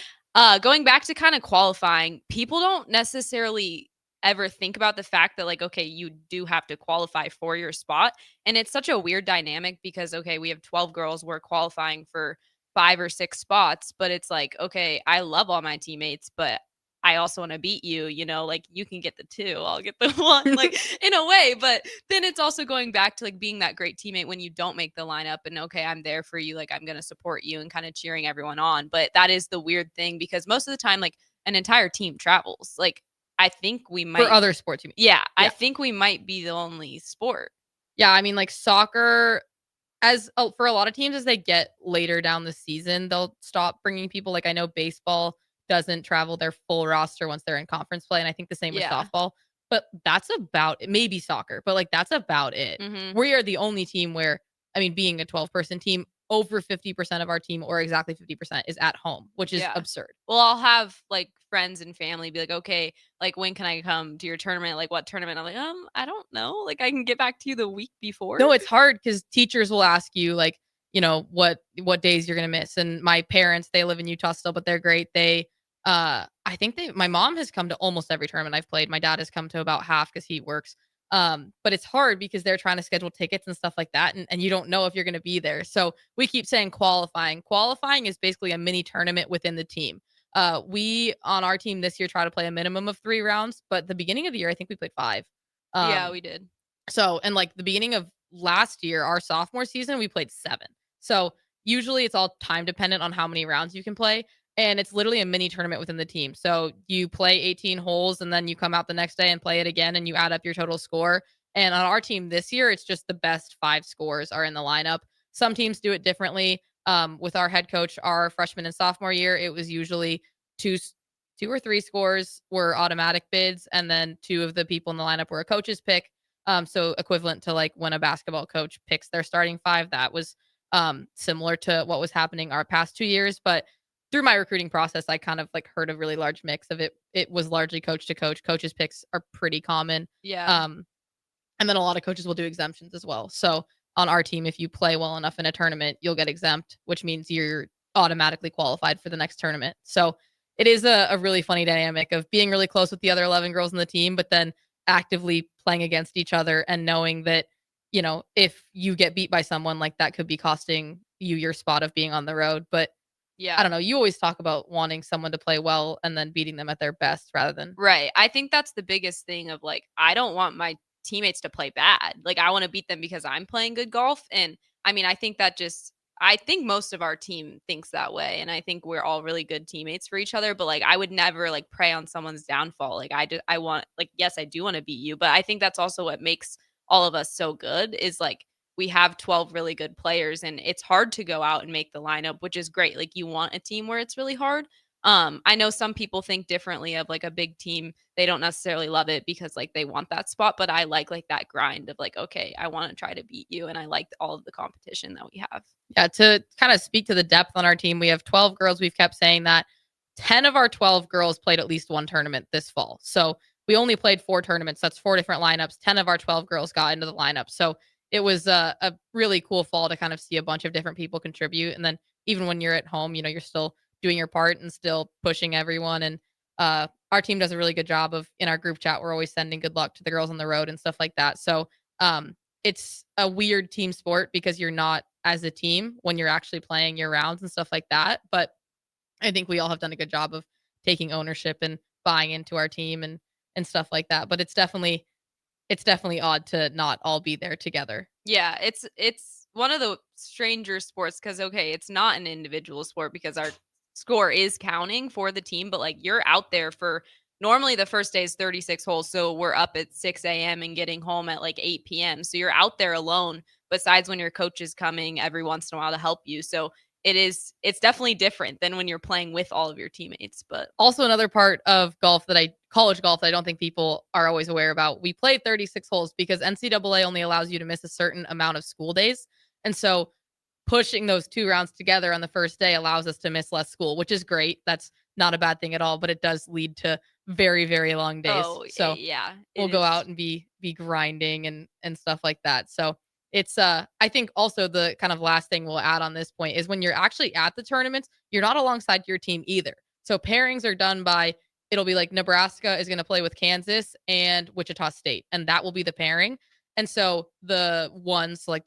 going back to kind of qualifying, people don't necessarily ever think about the fact that like, okay, you do have to qualify for your spot. And it's such a weird dynamic because, okay, we have 12 girls, we're qualifying for 5 or 6 spots, but it's like, okay, I love all my teammates, but I also want to beat you, like you can get the 2, I'll get the 1, like in a way. But then it's also going back to like being that great teammate when you don't make the lineup and okay, I'm there for you. Like I'm going to support you and kind of cheering everyone on. But that is the weird thing because most of the time, like an entire team travels. Like I think we might.
For other sports, you mean?
Yeah. I think we might be the only sport.
Yeah. I mean, like soccer, for a lot of teams, as they get later down the season, they'll stop bringing people. Like I know baseball doesn't travel their full roster once they're in conference play. And I think the same with softball, but that's about it. Maybe soccer, but like that's about it.
Mm-hmm.
We are the only team where, I mean, being a 12-person team, over 50% of our team or exactly 50% is at home, which is absurd.
Well, I'll have like friends and family be like, okay, like when can I come to your tournament? Like what tournament? I'm like, I don't know. Like I can get back to you the week before.
No, it's hard because teachers will ask you like, what days you're going to miss. And my parents, they live in Utah still, but they're great. I think my mom has come to almost every tournament I've played. My dad has come to about half because he works. But it's hard because they're trying to schedule tickets and stuff like that. And you don't know if you're going to be there. So we keep saying qualifying. Qualifying is basically a mini tournament within the team. We on our team this year try to play a minimum of 3 rounds, but the beginning of the year, I think we played 5.
Yeah, we did.
So, and like the beginning of last year, our sophomore season, we played 7. So usually it's all time dependent on how many rounds you can play. And it's literally a mini tournament within the team. So you play 18 holes and then you come out the next day and play it again and you add up your total score. And on our team this year, it's just the best 5 scores are in the lineup. Some teams do it differently. With our head coach, our freshman and sophomore year, it was usually two or three scores were automatic bids, and then 2 of the people in the lineup were a coach's pick. So equivalent to like when a basketball coach picks their starting 5. That was similar to what was happening our past 2 years. But through my recruiting process, I kind of like heard a really large mix of it. It was largely coach to coach. Coaches' picks are pretty common.
Yeah.
And then a lot of coaches will do exemptions as well. So on our team, if you play well enough in a tournament, you'll get exempt, which means you're automatically qualified for the next tournament. So it is a really funny dynamic of being really close with the other 11 girls in the team, but then actively playing against each other and knowing that, if you get beat by someone, like that could be costing you your spot of being on the road. But
yeah,
I don't know. You always talk about wanting someone to play well and then beating them at their best rather than.
Right. I think that's the biggest thing of like, I don't want my teammates to play bad. Like, I want to beat them because I'm playing good golf. And I mean, I think most of our team thinks that way. And I think we're all really good teammates for each other. But like, I would never like prey on someone's downfall. Like, I want, like, yes, I do want to beat you. But I think that's also what makes all of us so good is like, we have 12 really good players and it's hard to go out and make the lineup, which is great. Like you want a team where it's really hard. I know some people think differently of like a big team. They don't necessarily love it because like they want that spot, but I like that grind of like, okay, I want to try to beat you. And I like all of the competition that we have.
Yeah. To kind of speak to the depth on our team, we have 12 girls. We've kept saying that 10 of our 12 girls played at least one tournament this fall. So we only played 4 tournaments. That's 4 different lineups. 10 of our 12 girls got into the lineup. So it was a really cool fall to kind of see a bunch of different people contribute. And then even when you're at home, you're still doing your part and still pushing everyone. And our team does a really good job of, in our group chat, we're always sending good luck to the girls on the road and stuff like that. So it's a weird team sport because you're not as a team when you're actually playing your rounds and stuff like that. But I think we all have done a good job of taking ownership and buying into our team and stuff like that. But it's definitely odd to not all be there together.
Yeah, it's one of the stranger sports because, okay, it's not an individual sport because our score is counting for the team, but like you're out there for normally the first day is 36 holes. So we're up at 6 a.m. and getting home at like 8 p.m. So you're out there alone besides when your coach is coming every once in a while to help you. So it's definitely different than when you're playing with all of your teammates. But
also another part of golf college golf that I don't think people are always aware about. We played 36 holes because NCAA only allows you to miss a certain amount of school days. And so pushing those 2 rounds together on the first day allows us to miss less school, which is great. That's not a bad thing at all, but it does lead to very, very long days. So
yeah,
we'll go out and be grinding and stuff like that. So it's I think also the kind of last thing we'll add on this point is when you're actually at the tournaments, you're not alongside your team either. So pairings are done by, it'll be like Nebraska is going to play with Kansas and Wichita State, and that will be the pairing. And so the ones, like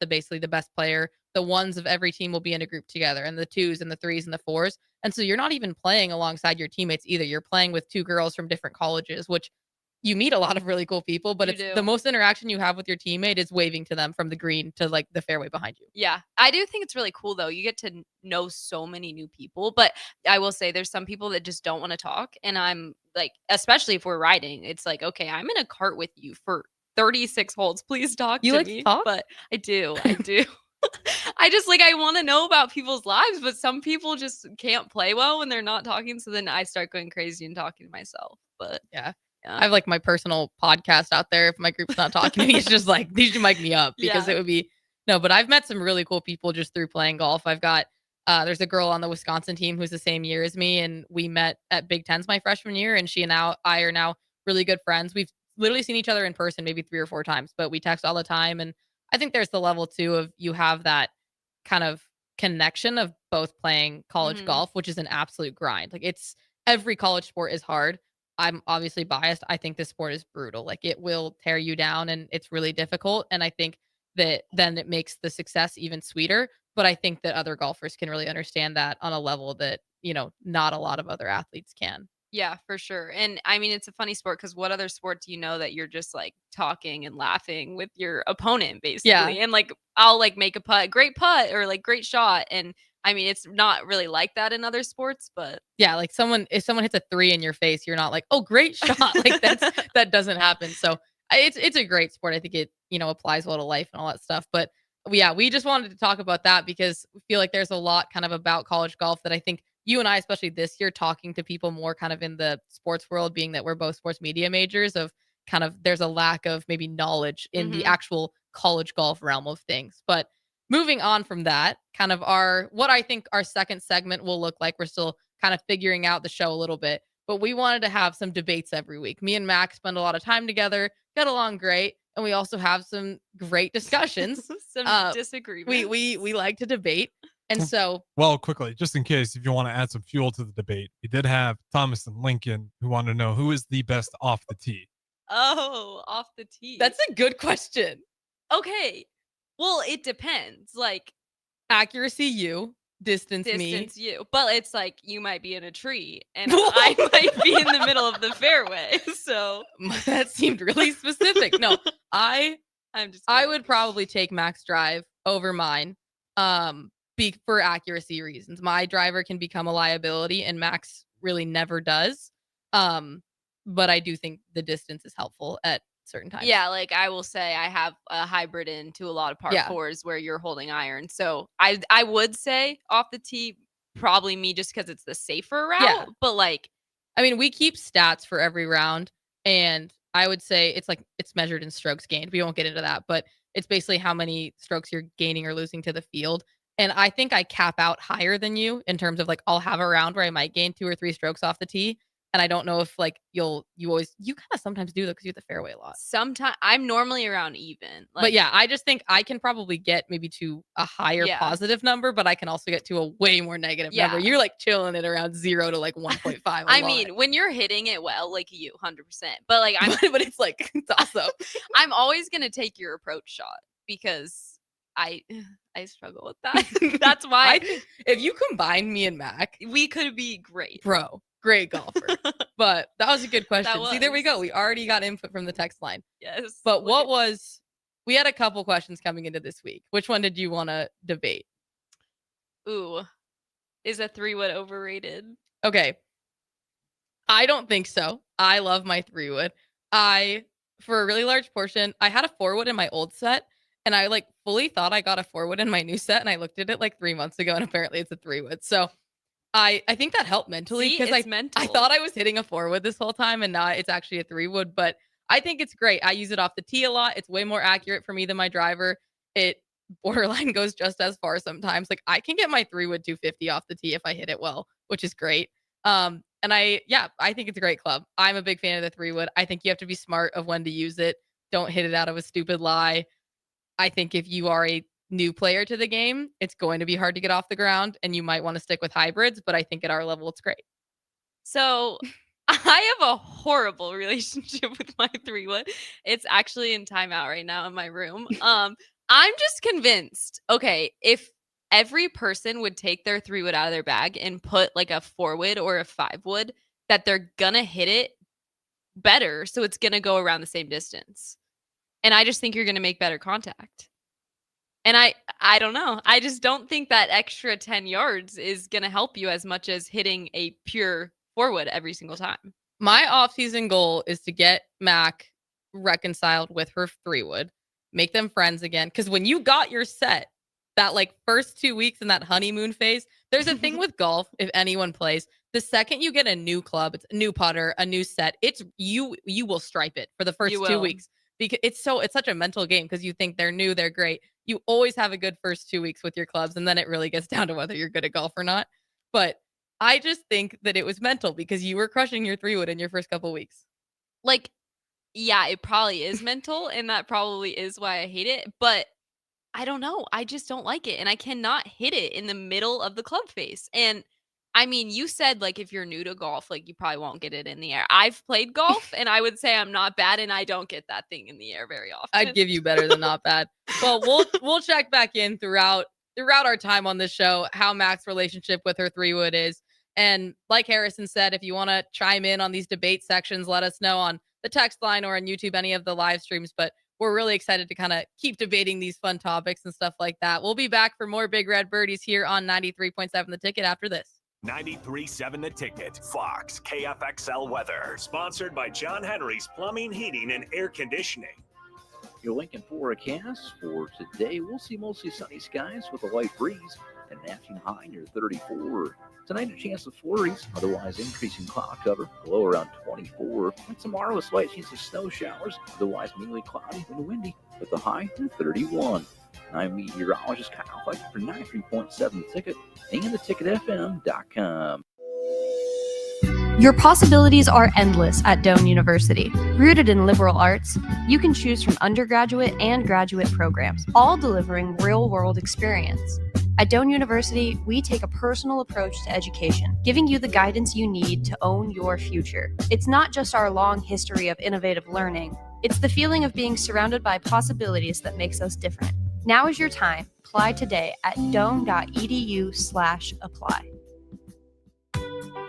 basically the best player, the ones of every team will be in a group together, and the 2s and the 3s and the 4s. And so you're not even playing alongside your teammates either. You're playing with 2 girls from different colleges, which you meet a lot of really cool people, but the most interaction you have with your teammate is waving to them from the green to like the fairway behind you.
Yeah, I do think it's really cool though. You get to know so many new people, but I will say there's some people that just don't want to talk. And I'm like, especially if we're riding, it's like, okay, I'm in a cart with you for 36 holes. Please talk
to
me.
To talk?
But I do. I just I want to know about people's lives, but some people just can't play well when they're not talking. So then I start going crazy and talking to myself. But
yeah. I have like my personal podcast out there. If my group's not talking to me, it's just like, these should mic me up because it would be no, but I've met some really cool people just through playing golf. I've got, there's a girl on the Wisconsin team who's the same year as me. And we met at Big Tens my freshman year. And she and I are now really good friends. We've literally seen each other in person maybe 3 or 4 times, but we text all the time. And I think there's the level too of you have that kind of connection of both playing college golf, which is an absolute grind. Like every college sport is hard. I'm obviously biased. I think this sport is brutal. Like it will tear you down and it's really difficult. And I think that then it makes the success even sweeter. But I think that other golfers can really understand that on a level that, not a lot of other athletes can.
Yeah, for sure. And I mean, it's a funny sport because what other sport do you know that you're just like talking and laughing with your opponent basically?
Yeah.
And like, I'll like make a great putt or like great shot. And I mean, it's not really like that in other sports, but
Yeah, like if someone hits a 3 in your face, you're not like, "Oh, great shot." Like that doesn't happen. So it's a great sport. I think it, applies well to life and all that stuff. But yeah, we just wanted to talk about that because we feel like there's a lot kind of about college golf that I think you and I, especially this year, talking to people more kind of in the sports world, being that we're both sports media majors, of kind of there's a lack of maybe knowledge in the actual college golf realm of things. But moving on from that, kind of what I think our second segment will look like. We're still kind of figuring out the show a little bit, but we wanted to have some debates every week. Me and Max spend a lot of time together, get along great, and we also have some great discussions.
some disagreements.
We like to debate. And so,
well, quickly, just in case, if you want to add some fuel to the debate, we did have Thomas and Lincoln who wanted to know who is the best off the tee.
Oh, off the tee.
That's a good question.
Okay. Well, it depends. Like
accuracy, you. Distance me.
You. But it's like you might be in a tree and I might be in the middle of the fairway. So
that seemed really specific. No, I would probably take Max drive over mine. For accuracy reasons. My driver can become a liability and Max really never does. But I do think the distance is helpful at certain times.
Yeah, like I will say I have a hybrid into a lot of par fours where you're holding iron. So I would say off the tee, probably me just because it's the safer route.
Yeah.
But like,
I mean, we keep stats for every round and I would say it's measured in strokes gained. We won't get into that, but it's basically how many strokes you're gaining or losing to the field. And I think I cap out higher than you in terms of like, I'll have a round where I might gain 2 or 3 strokes off the tee. And I don't know if like you kind of sometimes do that because you hit the fairway a lot.
Sometimes I'm normally around even.
But yeah, I just think I can probably get maybe to a higher positive number, but I can also get to a way more negative number. You're like chilling it around 0 to like 1.5.
I mean, when you're hitting it well, like you 100%. But like
but it's like it's also
I'm always gonna take your approach shot because I struggle with that. That's why
I think if you combine me and Mac,
we could be great.
Bro. Great golfer. But that was a good question. See, there we go. We already got input from the text line.
Yes.
But we had a couple questions coming into this week. Which one did you want to debate?
Ooh, is a 3-wood overrated?
Okay. I don't think so. I love my 3-wood. For a really large portion, I had a 4-wood in my old set and I like fully thought I got a 4-wood in my new set and I looked at it like 3 months ago and apparently it's a 3-wood. So I think that helped mentally because I thought I was hitting a 4-wood this whole time and now it's actually a 3-wood, but I think it's great. I use it off the tee a lot. It's way more accurate for me than my driver. It borderline goes just as far sometimes. Like I can get my 3-wood 250 off the tee if I hit it well, which is great. And I think it's a great club. I'm a big fan of the 3-wood. I think you have to be smart of when to use it. Don't hit it out of a stupid lie. I think if you are a new player to the game, it's going to be hard to get off the ground and you might want to stick with hybrids, but I think at our level it's great.
So I have a horrible relationship with my 3-wood. It's actually in timeout right now in my room. I'm just convinced, okay, if every person would take their 3-wood out of their bag and put like a 4-wood or a 5-wood, that they're gonna hit it better, so it's gonna go around the same distance. And I just think you're gonna make better contact. And I don't know. I just don't think that extra 10 yards is going to help you as much as hitting a pure 4-wood every single time.
My off-season goal is to get Mac reconciled with her 3-wood, make them friends again. Because when you got your set, that like first 2 weeks in that honeymoon phase, there's a thing with golf, if anyone plays, the second you get a new club, it's a new putter, a new set, it's you will stripe it for the first 2 weeks. Because it's such a mental game because you think they're new, they're great. You always have a good first 2 weeks with your clubs, and then it really gets down to whether you're good at golf or not. But I just think that it was mental because you were crushing your 3-wood in your first couple weeks.
Like, yeah, it probably is mental, and that probably is why I hate it. But I don't know. I just don't like it, and I cannot hit it in the middle of the club face. And I mean, you said like if you're new to golf, like you probably won't get it in the air. I've played golf and I would say I'm not bad and I don't get that thing in the air very often.
I'd give you better than not bad. Well, we'll check back in throughout our time on this show how Mac's relationship with her 3-wood is And like Harrison said, if you want to chime in on these debate sections, let us know on the text line or on YouTube, any of the live streams. But we're really excited to kind of keep debating these fun topics and stuff like that. We'll be back for more Big Red Birdies here on 93.7 The Ticket after this.
93.7 The Ticket, Fox, KFXL weather. Sponsored by John Henry's Plumbing, Heating, and Air Conditioning.
Your Lincoln forecast for today, we'll see mostly sunny skies with a light breeze and an afternoon high near 34. Tonight, a chance of flurries, otherwise increasing cloud cover, low around 24. And tomorrow, a slight chance of snow showers, otherwise mainly cloudy and windy, with a high near 31. I'm meteorologist Kyle Fleck for 93.7 The Ticket and theticketfm.com.
Your possibilities are endless at Doane University. Rooted in liberal arts, you can choose from undergraduate and graduate programs, all delivering real-world experience. At Doane University, we take a personal approach to education, giving you the guidance you need to own your future. It's not just our long history of innovative learning, it's the feeling of being surrounded by possibilities that makes us different. Now is your time. Apply today at doane.edu/apply.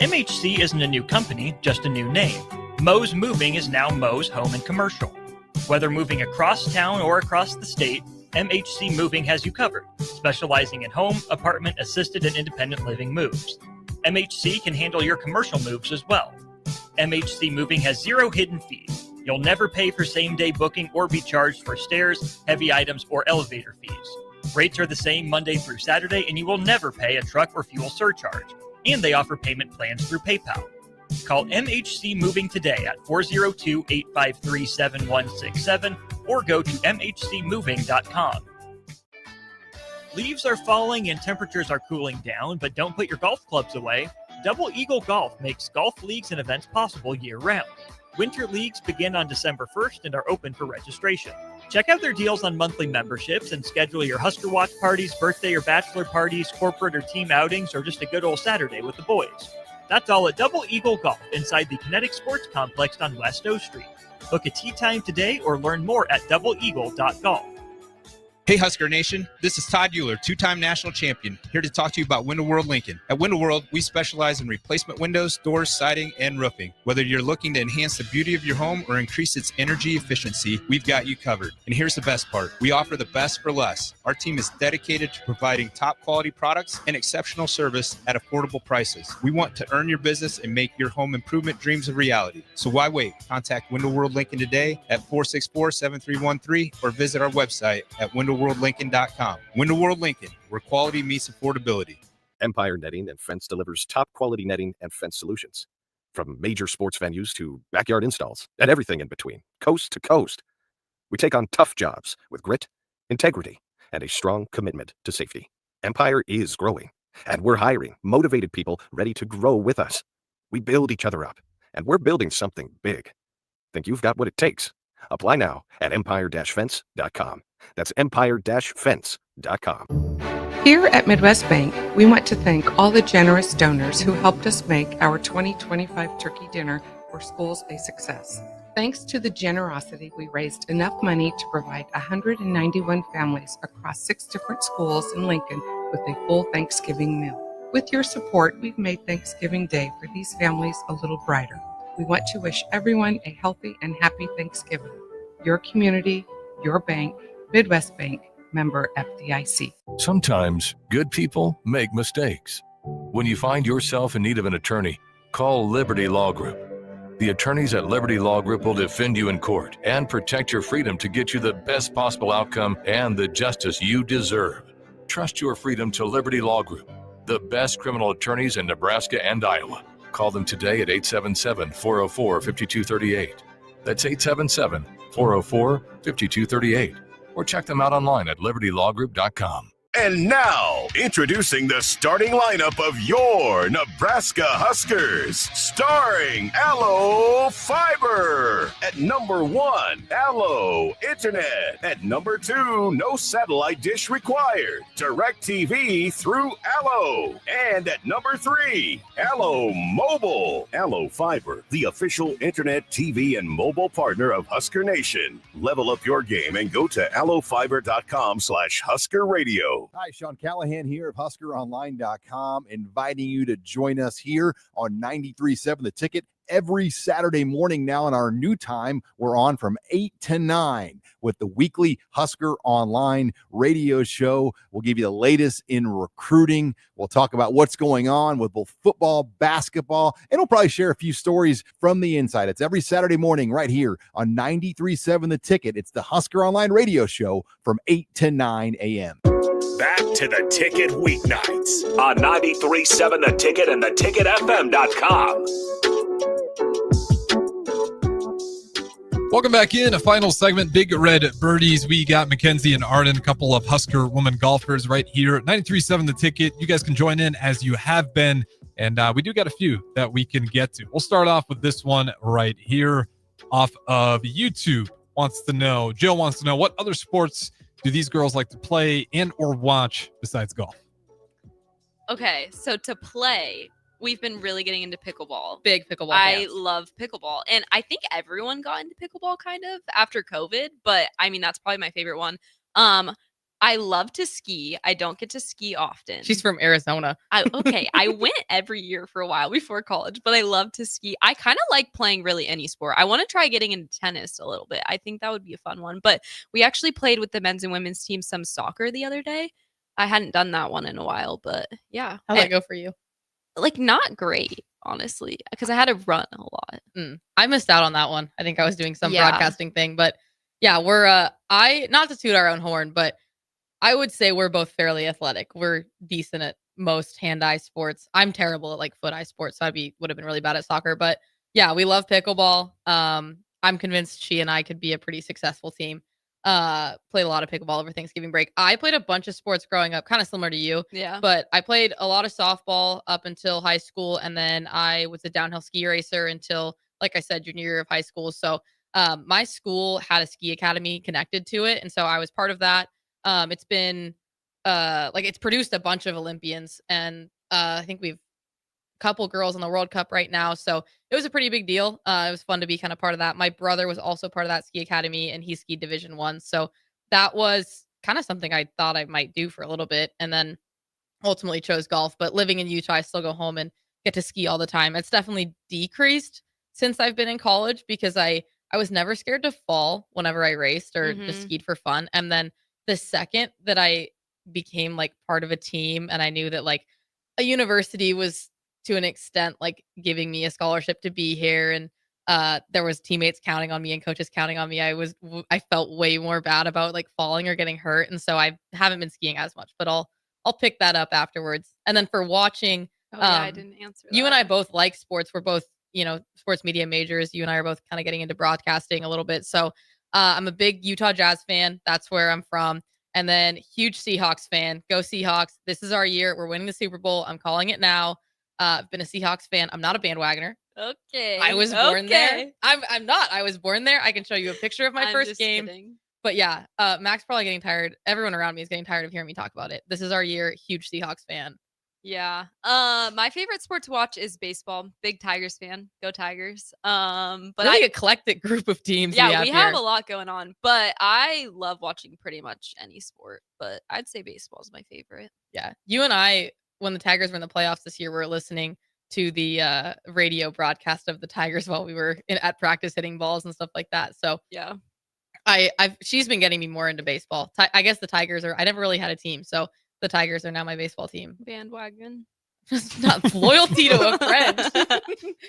MHC isn't a new company, just a new name. Moe's Moving is now Moe's Home and Commercial. Whether moving across town or across the state, MHC Moving has you covered, specializing in home, apartment, assisted, and independent living moves. MHC can handle your commercial moves as well. MHC Moving has 0 hidden fees. You'll never pay for same-day booking or be charged for stairs, heavy items, or elevator fees. Rates are the same Monday through Saturday, and you will never pay a truck or fuel surcharge. And they offer payment plans through PayPal. Call MHC Moving today at 402-853-7167 or go to mhcmoving.com. Leaves are falling and temperatures are cooling down, but don't put your golf clubs away. Double Eagle Golf makes golf leagues and events possible year-round. Winter leagues begin on December 1st and are open for registration. Check out their deals on monthly memberships and schedule your Husker Watch parties, birthday or bachelor parties, corporate or team outings, or just a good old Saturday with the boys. That's all at Double Eagle Golf inside the Kinetic Sports Complex on West O Street. Book a tee time today or learn more at doubleeagle.golf.
Hey Husker Nation, this is Todd Euler, 2-time national champion, here to talk to you about Window World Lincoln. At Window World, we specialize in replacement windows, doors, siding, and roofing. Whether you're looking to enhance the beauty of your home or increase its energy efficiency, we've got you covered. And here's the best part. We offer the best for less. Our team is dedicated to providing top quality products and exceptional service at affordable prices. We want to earn your business and make your home improvement dreams a reality. So why wait? Contact Window World Lincoln today at 464-7313 or visit our website at windowworldlincoln.com. Window World Lincoln, where quality meets affordability.
Empire Netting and Fence delivers top quality netting and fence solutions. From major sports venues to backyard installs and everything in between, coast to coast. We take on tough jobs with grit, integrity, and a strong commitment to safety. Empire is growing, and we're hiring motivated people ready to grow with us. We build each other up, and we're building something big. Think you've got what it takes? Apply now at empire-fence.com. That's empire-fence.com.
Here at Midwest Bank, we want to thank all the generous donors who helped us make our 2025 turkey dinner for schools a success. Thanks to the generosity, we raised enough money to provide 191 families across 6 different schools in Lincoln with a full Thanksgiving meal. With your support, we've made Thanksgiving Day for these families a little brighter. We want to wish everyone a healthy and happy Thanksgiving. Your community, your bank, Midwest Bank, member FDIC.
Sometimes good people make mistakes. When you find yourself in need of an attorney, call Liberty Law Group. The attorneys at Liberty Law Group will defend you in court and protect your freedom to get you the best possible outcome and the justice you deserve. Trust your freedom to Liberty Law Group, the best criminal attorneys in Nebraska and Iowa. Call them today at 877-404-5238. That's 877-404-5238. Or check them out online at libertylawgroup.com.
And now, introducing the starting lineup of your Nebraska Huskers. Starring Allo Fiber. At number 1, Allo Internet. At number 2, no satellite dish required. DirecTV through Allo. And at number 3, Allo Mobile. Allo Fiber, the official internet, TV, and mobile partner of Husker Nation. Level up your game and go to allofiber.com/Husker Radio.
Hi, Sean Callahan Dan here of HuskerOnline.com, inviting you to join us here on 93.7 The Ticket every Saturday morning now. In our new time, we're on from 8 to 9 with the weekly Husker Online radio show. We'll give you the latest in recruiting. We'll talk about what's going on with both football, basketball, and we'll probably share a few stories from the inside. It's every Saturday morning right here on 93.7 The Ticket. It's the Husker Online radio show from 8 to 9 a.m.
Back to The Ticket weeknights on 93.7 The Ticket and theticketfm.com.
Welcome back in. A final segment, Big Red Birdies. We got Mackenzie and Arden, a couple of Husker women golfers right here at 93.7 The Ticket. You guys can join in as you have been, and we do got a few that we can get to. We'll start off with this one right here off of YouTube. Jill wants to know, what other sports do these girls like to play and or watch besides golf?
Okay, so to play, we've been really getting into pickleball.
Big pickleball
I
fans.
love pickleball. And I think everyone got into pickleball kind of after COVID, but I mean, that's probably my favorite one. I love to ski. I don't get to ski often.
She's from Arizona.
I went every year for a while before college, but I love to ski. I kind of like playing really any sport. I want to try getting into tennis a little bit. I think that would be a fun one. But we actually played with the men's and women's team some soccer the other day. I hadn't done that one in a while, but yeah.
How'd that go for you?
Like, not great, honestly, because I had to run a lot.
I missed out on that one. I think I was doing some
Yeah.
broadcasting thing, but yeah, we're not to toot our own horn, but I would say we're both fairly athletic. We're decent at most hand-eye sports. I'm terrible at like foot-eye sports, so would have been really bad at soccer. But yeah, we love pickleball. I'm convinced she and I could be a pretty successful team. Played a lot of pickleball over Thanksgiving break. I played a bunch of sports growing up, kind of similar to you.
Yeah.
But I played a lot of softball up until high school, and then I was a downhill ski racer until, like I said, junior year of high school. So my school had a ski academy connected to it, and so I was part of that. It's been it's produced a bunch of Olympians, and I think we've a couple girls in the World Cup right now. So it was a pretty big deal. It was fun to be kind of part of that. My brother was also part of that ski academy, and he skied Division I. So that was kind of something I thought I might do for a little bit, and then ultimately chose golf. But living in Utah, I still go home and get to ski all the time. It's definitely decreased since I've been in college because I was never scared to fall whenever I raced or just skied for fun. And then the second that I became like part of a team and I knew that like a university was to an extent like giving me a scholarship to be here, and there was teammates counting on me and coaches counting on me, I felt way more bad about like falling or getting hurt. And so I haven't been skiing as much, but I'll pick that up afterwards. And then for watching,
I didn't answer that.
You and I both like sports. We're both, sports media majors. You and I are both kind of getting into broadcasting a little bit. So I'm a big Utah Jazz fan. That's where I'm from. And then huge Seahawks fan. Go Seahawks. This is our year. We're winning the Super Bowl. I'm calling it now. I've been a Seahawks fan. I'm not a bandwagoner.
Okay.
I was born there. I'm not. I was born there. I can show you a picture of my
I'm
first
just
game.
kidding.
But yeah, Mac's probably getting tired. Everyone around me is getting tired of hearing me talk about it. This is our year. Huge Seahawks fan.
Yeah. My favorite sport to watch is baseball. Big Tigers fan. Go Tigers. But
Really eclectic group of teams.
yeah, we have
here.
a lot going on. But I love watching pretty much any sport. But I'd say baseball is my favorite.
Yeah. You and I, when the Tigers were in the playoffs this year, were listening to the radio broadcast of the Tigers while we were at practice hitting balls and stuff like that. So
yeah,
she's been getting me more into baseball. I guess the Tigers I never really had a team. So the Tigers are now my baseball team.
Bandwagon.
Just not loyalty to a friend.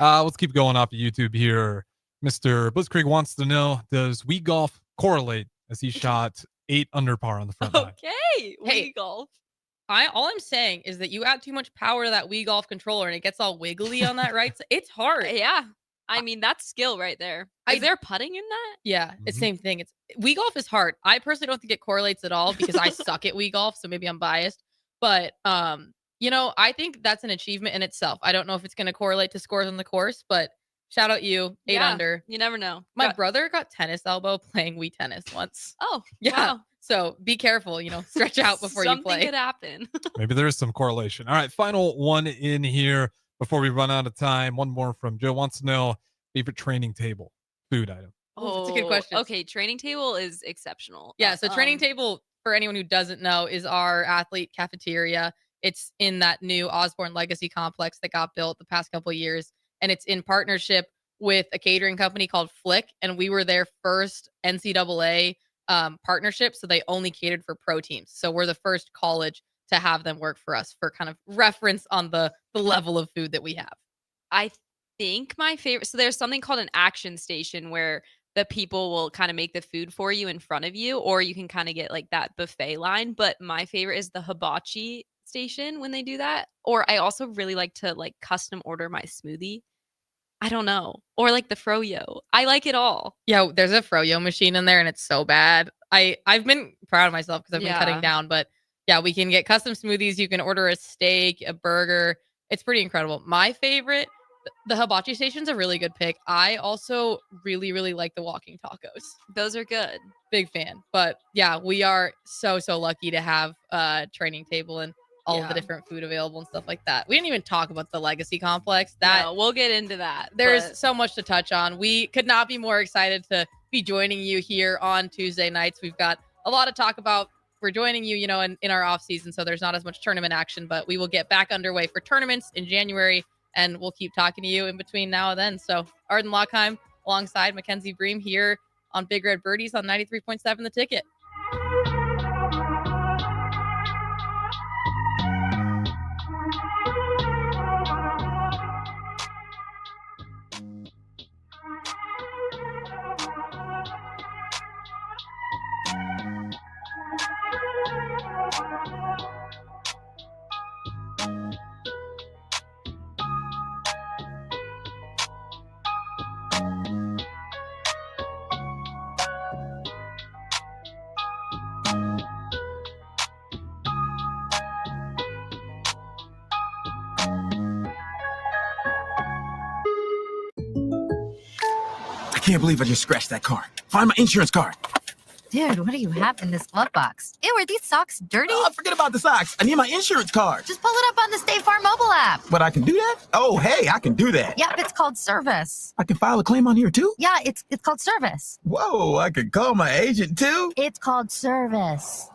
Let's keep going off of YouTube here. Mr. Blitzkrieg wants to know, does Wii Golf correlate as he shot 8 under par on the front nine?
Okay.
Hey.
Wii golf.
All I'm saying is that you add too much power to that Wii Golf controller and it gets all wiggly on that right side. It's hard.
Yeah. I mean, that's skill right there. Is there putting in that?
Yeah, it's same thing. Wii Golf is hard. I personally don't think it correlates at all because I suck at Wii Golf, so maybe I'm biased. But I think that's an achievement in itself. I don't know if it's going to correlate to scores on the course, but shout out you, 8 under.
You never know.
My brother got tennis elbow playing Wii tennis once.
Oh,
yeah.
wow.
So be careful, stretch out before you
Something
play.
could happen.
Maybe there is some correlation. All right, final one in here before we run out of time. One more from Joe wants to know, favorite training table food item.
Oh, that's a good question.
Okay, training table is exceptional.
Yeah, so training table for anyone who doesn't know, is our athlete cafeteria. It's in that new Osborne Legacy complex that got built the past couple of years, and it's in partnership with a catering company called Flick, and we were their first NCAA partnership, so they only catered for pro teams. So we're the first college to have them work for us, for kind of reference on the level of food that we have.
I think my favorite, so there's something called an action station where the people will kind of make the food for you in front of you, or you can kind of get like that buffet line. But my favorite is the hibachi station when they do that. Or I also really like to like custom order my smoothie. I don't know. Or like the froyo. I like it all.
Yeah, there's a froyo machine in there and it's so bad. I've been proud of myself because I've been cutting down, but yeah, we can get custom smoothies. You can order a steak, a burger. It's pretty incredible. My favorite, the hibachi station's a really good pick. I also really, really like the walking tacos.
Those are good.
Big fan. But yeah, we are so lucky to have a training table and all of the different food available and stuff like that. We didn't even talk about the Legacy Complex.
No, we'll get into that.
There's so much to touch on. We could not be more excited to be joining you here on Tuesday nights. We've got a lot to talk about. We're joining you, in our off season, so there's not as much tournament action, but we will get back underway for tournaments in January, and we'll keep talking to you in between now and then. So Arden Louchheim alongside Mackenzie Bream here on Big Red Birdies on 93.7 The Ticket.
I can't believe I just scratched that car. Find my insurance card.
Dude, what do you have in this glove box? Ew, are these socks dirty?
Oh, forget about the socks. I need my insurance card.
Just pull it up on the State Farm mobile app.
But I can do that? Oh, hey, I can do that.
Yep, it's called service.
I can file a claim on here too?
Yeah, it's called service.
Whoa, I can call my agent too?
It's called service.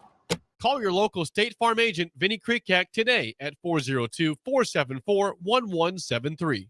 Call your local State Farm agent, Vinny Krikak, today at 402-474-1173.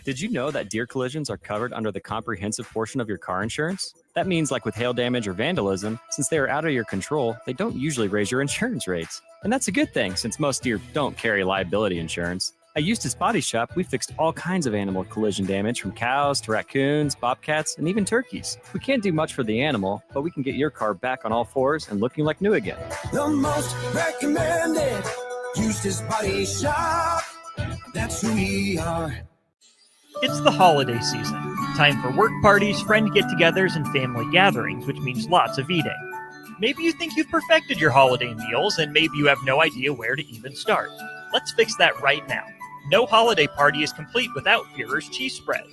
Did you know that deer collisions are covered under the comprehensive portion of your car insurance? That means, like with hail damage or vandalism, since they are out of your control, they don't usually raise your insurance rates. And that's a good thing, since most deer don't carry liability insurance. At Eustace Body Shop, we fixed all kinds of animal collision damage, from cows to raccoons, bobcats, and even turkeys. We can't do much for the animal, but we can get your car back on all fours and looking like new again.
The most recommended Eustace Body Shop. That's who we are.
It's the holiday season. Time for work parties, friend get-togethers, and family gatherings, which means lots of eating. Maybe you think you've perfected your holiday meals, and maybe you have no idea where to even start. Let's fix that right now. No holiday party is complete without Führer's cheese spread.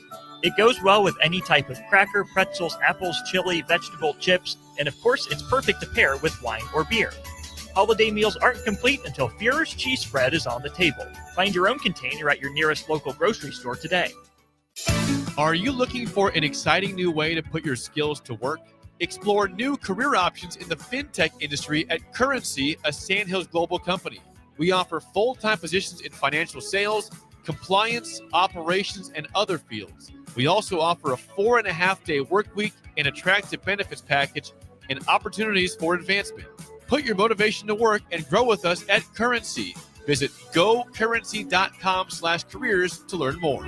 It goes well with any type of cracker, pretzels, apples, chili, vegetable, chips, and of course, it's perfect to pair with wine or beer. Holiday meals aren't complete until Führer's cheese spread is on the table. Find your own container at your nearest local grocery store today.
Are you looking for an exciting new way to put your skills to work? Explore new career options in the fintech industry at Currency, a Sandhills global company. We offer full-time positions in financial sales, compliance, operations, and other fields. We also offer a 4.5-day work week, an attractive benefits package, and opportunities for advancement. Put your motivation to work and grow with us at Currency. Visit gocurrency.com/careers to learn more.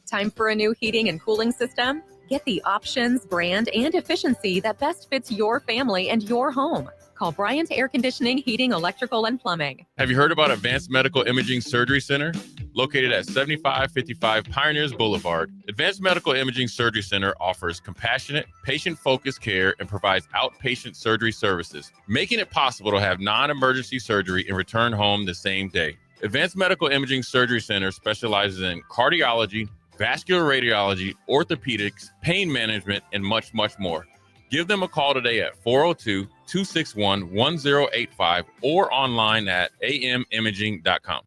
Time for a new heating and cooling system? Get the options, brand, and efficiency that best fits your family and your home. Call Bryant Air Conditioning, Heating, Electrical, and Plumbing.
Have you heard about Advanced Medical Imaging Surgery Center? Located at 7555 Pioneers Boulevard, Advanced Medical Imaging Surgery Center offers compassionate, patient-focused care and provides outpatient surgery services, making it possible to have non-emergency surgery and return home the same day. Advanced Medical Imaging Surgery Center specializes in cardiology, vascular radiology, orthopedics, pain management, and much, much more. Give them a call today at 402-261-1085 or online at amimaging.com.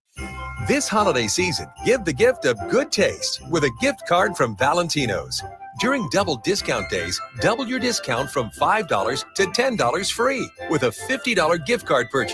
This holiday season, give the gift of good taste with a gift card from Valentino's.
During double discount days, double your discount from $5 to $10 free with a $50 gift card purchase.